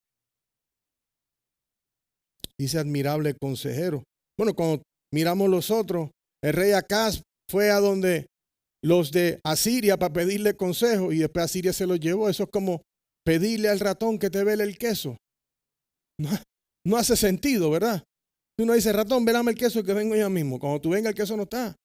Dice admirable consejero. Bueno, cuando miramos los otros, el rey Acaz fue a donde los de Asiria para pedirle consejo y después Asiria se los llevó. Eso es como pedirle al ratón que te vele el queso. No hace sentido, ¿verdad? Tú no dices, ratón, velame el queso que vengo ya mismo. Cuando tú vengas el queso no está.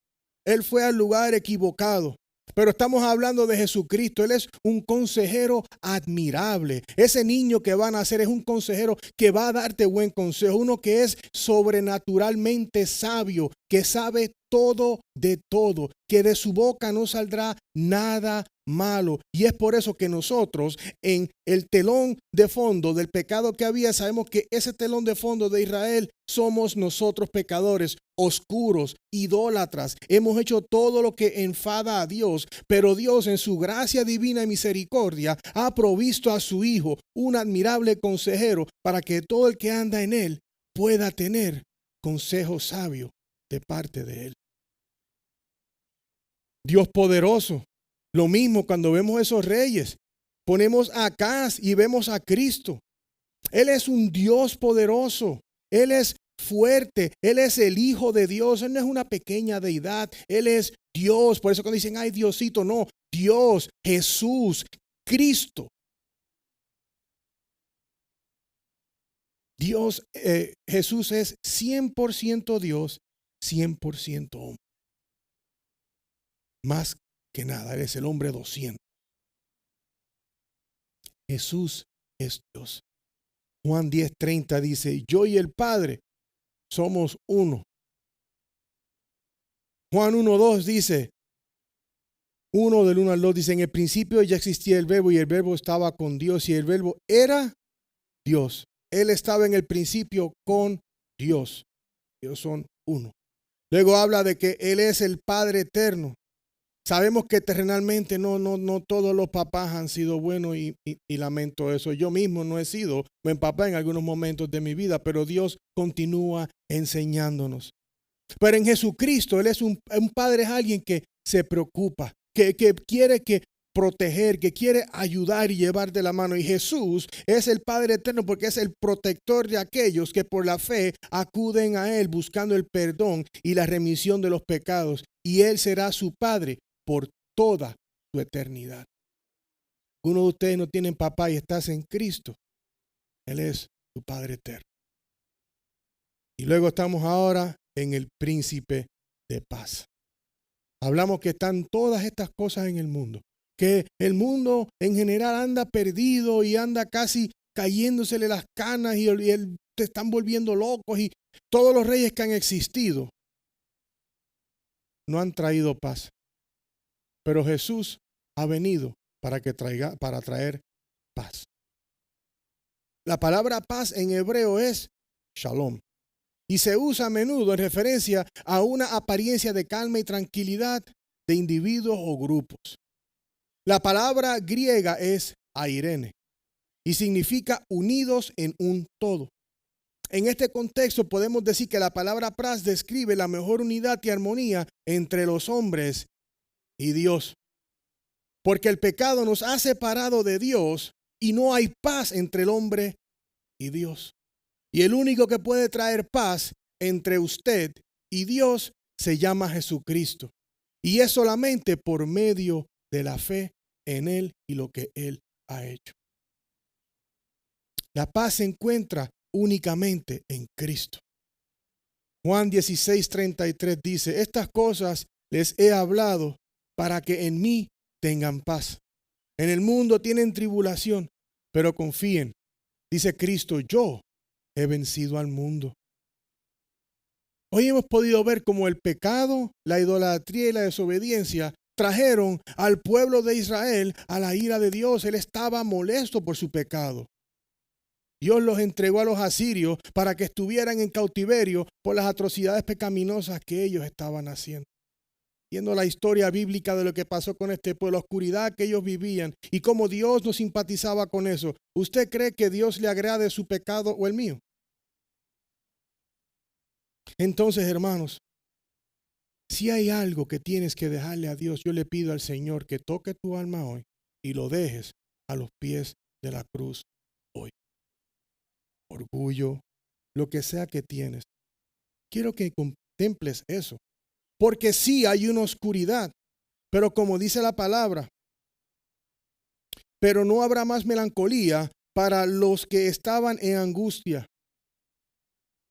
Él fue al lugar equivocado. Pero estamos hablando de Jesucristo. Él es un consejero admirable. Ese niño que va a nacer es un consejero que va a darte buen consejo. Uno que es sobrenaturalmente sabio, que sabe todo de todo, que de su boca no saldrá nada malo. Y es por eso que nosotros en el telón de fondo del pecado que había, sabemos que ese telón de fondo de Israel somos nosotros pecadores, oscuros, idólatras. Hemos hecho todo lo que enfada a Dios, pero Dios en su gracia divina y misericordia ha provisto a su Hijo un admirable consejero para que todo el que anda en él pueda tener consejo sabio de parte de él. Dios poderoso. Lo mismo cuando vemos esos reyes. Ponemos a Acaz y vemos a Cristo. Él es un Dios poderoso. Él es fuerte. Él es el Hijo de Dios. Él no es una pequeña deidad. Él es Dios. Por eso cuando dicen, ay Diosito, no. Dios, Jesús, Cristo. Dios, Jesús es 100% Dios, 100% hombre. Más que nada, Él es el hombre 200. Jesús es Dios. Juan 10:30 dice, yo y el Padre somos uno. Juan 1:2 dice, 1 del 1 al 2 dice, en el principio ya existía el verbo y el verbo estaba con Dios y el verbo era Dios. Él estaba en el principio con Dios. Ellos son uno. Luego habla de que Él es el Padre eterno. Sabemos que terrenalmente no todos los papás han sido buenos y lamento eso. Yo mismo no he sido buen papá en algunos momentos de mi vida, pero Dios continúa enseñándonos. Pero en Jesucristo, Él es un padre, es alguien que se preocupa, que quiere proteger, que quiere ayudar y llevar de la mano. Y Jesús es el Padre eterno porque es el protector de aquellos que por la fe acuden a Él buscando el perdón y la remisión de los pecados. Y Él será su Padre por toda su eternidad. Uno de ustedes no tienen papá y estás en Cristo. Él es tu Padre eterno. Y luego estamos ahora en el príncipe de paz. Hablamos que están todas estas cosas en el mundo. Que el mundo en general anda perdido y anda casi cayéndosele las canas y te están volviendo locos y todos los reyes que han existido no han traído paz. Pero Jesús ha venido para traer paz. La palabra paz en hebreo es shalom y se usa a menudo en referencia a una apariencia de calma y tranquilidad de individuos o grupos. La palabra griega es airene y significa unidos en un todo. En este contexto podemos decir que la palabra paz describe la mejor unidad y armonía entre los hombres y Dios. Porque el pecado nos ha separado de Dios y no hay paz entre el hombre y Dios. Y el único que puede traer paz entre usted y Dios se llama Jesucristo. Y es solamente por medio de la fe en Él y lo que Él ha hecho. La paz se encuentra únicamente en Cristo. Juan 16:33 dice: estas cosas les he hablado para que en mí tengan paz. En el mundo tienen tribulación, pero confíen. Dice Cristo: yo he vencido al mundo. Hoy hemos podido ver cómo el pecado, la idolatría y la desobediencia trajeron al pueblo de Israel a la ira de Dios. Él estaba molesto por su pecado. Dios los entregó a los asirios para que estuvieran en cautiverio por las atrocidades pecaminosas que ellos estaban haciendo. Viendo la historia bíblica de lo que pasó con este pueblo, la oscuridad que ellos vivían y cómo Dios no simpatizaba con eso. ¿Usted cree que Dios le agrade su pecado o el mío? Entonces, hermanos, si hay algo que tienes que dejarle a Dios, yo le pido al Señor que toque tu alma hoy y lo dejes a los pies de la cruz hoy. Orgullo, lo que sea que tienes. Quiero que contemples eso. Porque sí hay una oscuridad, pero como dice la palabra, pero no habrá más melancolía para los que estaban en angustia.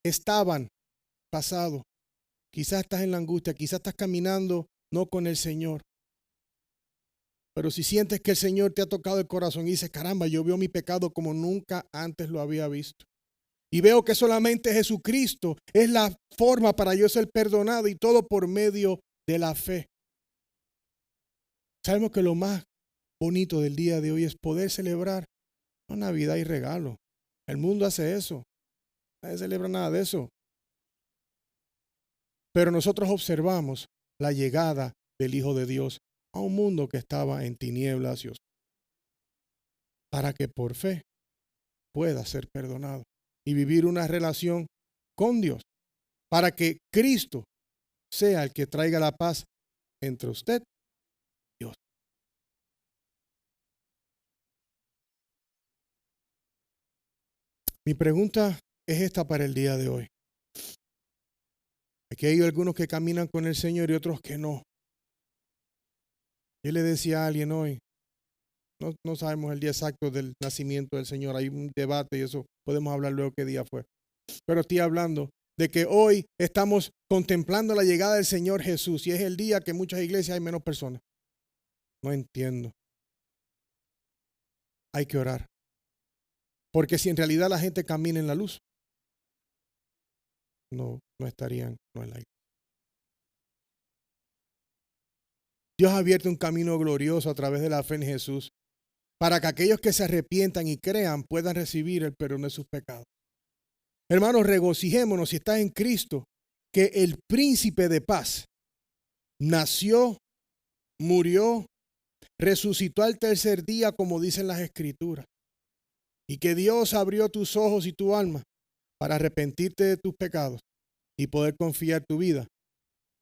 Estaban, pasado. Quizás estás en la angustia, quizás estás caminando no con el Señor. Pero si sientes que el Señor te ha tocado el corazón y dices: caramba, yo veo mi pecado como nunca antes lo había visto. Y veo que solamente Jesucristo es la forma para yo ser perdonado, y todo por medio de la fe. Sabemos que lo más bonito del día de hoy es poder celebrar una Navidad y regalo. El mundo hace eso. Nadie celebra nada de eso. Pero nosotros observamos la llegada del Hijo de Dios a un mundo que estaba en tinieblas y oscuridad, para que por fe pueda ser perdonado y vivir una relación con Dios, para que Cristo sea el que traiga la paz entre usted y Dios. Mi pregunta es esta para el día de hoy. Aquí hay algunos que caminan con el Señor y otros que no. Yo le decía a alguien hoy, no sabemos el día exacto del nacimiento del Señor, hay un debate y eso podemos hablar luego qué día fue. Pero estoy hablando de que hoy estamos contemplando la llegada del Señor Jesús y es el día que en muchas iglesias hay menos personas. No entiendo. Hay que orar. Porque si en realidad la gente camina en la luz, no estarían en la iglesia. Dios ha abierto un camino glorioso a través de la fe en Jesús para que aquellos que se arrepientan y crean puedan recibir el perdón de sus pecados. Hermanos, regocijémonos, si estás en Cristo, que el príncipe de paz nació, murió, resucitó al tercer día, como dicen las Escrituras, y que Dios abrió tus ojos y tu alma para arrepentirte de tus pecados y poder confiar tu vida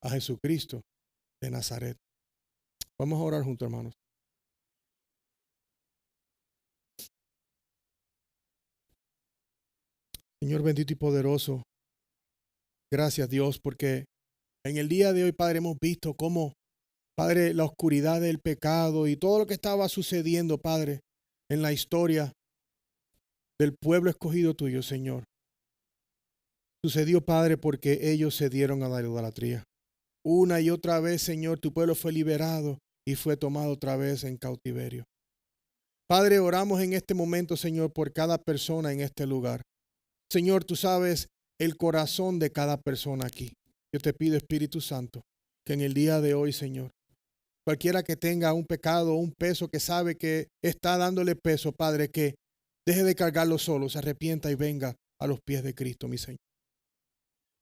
a Jesucristo de Nazaret. Vamos a orar juntos, hermanos. Señor bendito y poderoso, gracias Dios, porque en el día de hoy, Padre, hemos visto cómo, Padre, la oscuridad del pecado y todo lo que estaba sucediendo, Padre, en la historia del pueblo escogido tuyo, Señor. Sucedió, Padre, porque ellos se dieron a la idolatría. Una y otra vez, Señor, tu pueblo fue liberado y fue tomado otra vez en cautiverio. Padre, oramos en este momento, Señor, por cada persona en este lugar. Señor, tú sabes el corazón de cada persona aquí. Yo te pido, Espíritu Santo, que en el día de hoy, Señor, cualquiera que tenga un pecado o un peso que sabe que está dándole peso, Padre, que deje de cargarlo solo, se arrepienta y venga a los pies de Cristo, mi Señor.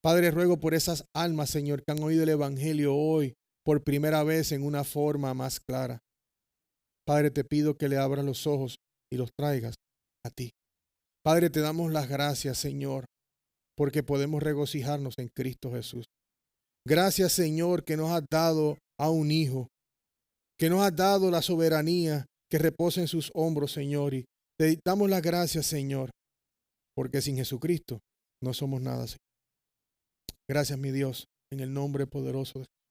Padre, ruego por esas almas, Señor, que han oído el Evangelio hoy por primera vez en una forma más clara. Padre, te pido que le abras los ojos y los traigas a ti. Padre, te damos las gracias, Señor, porque podemos regocijarnos en Cristo Jesús. Gracias, Señor, que nos has dado a un hijo, que nos has dado la soberanía que reposa en sus hombros, Señor. Y te damos las gracias, Señor, porque sin Jesucristo no somos nada, Señor. Gracias, mi Dios, en el nombre poderoso de Jesús.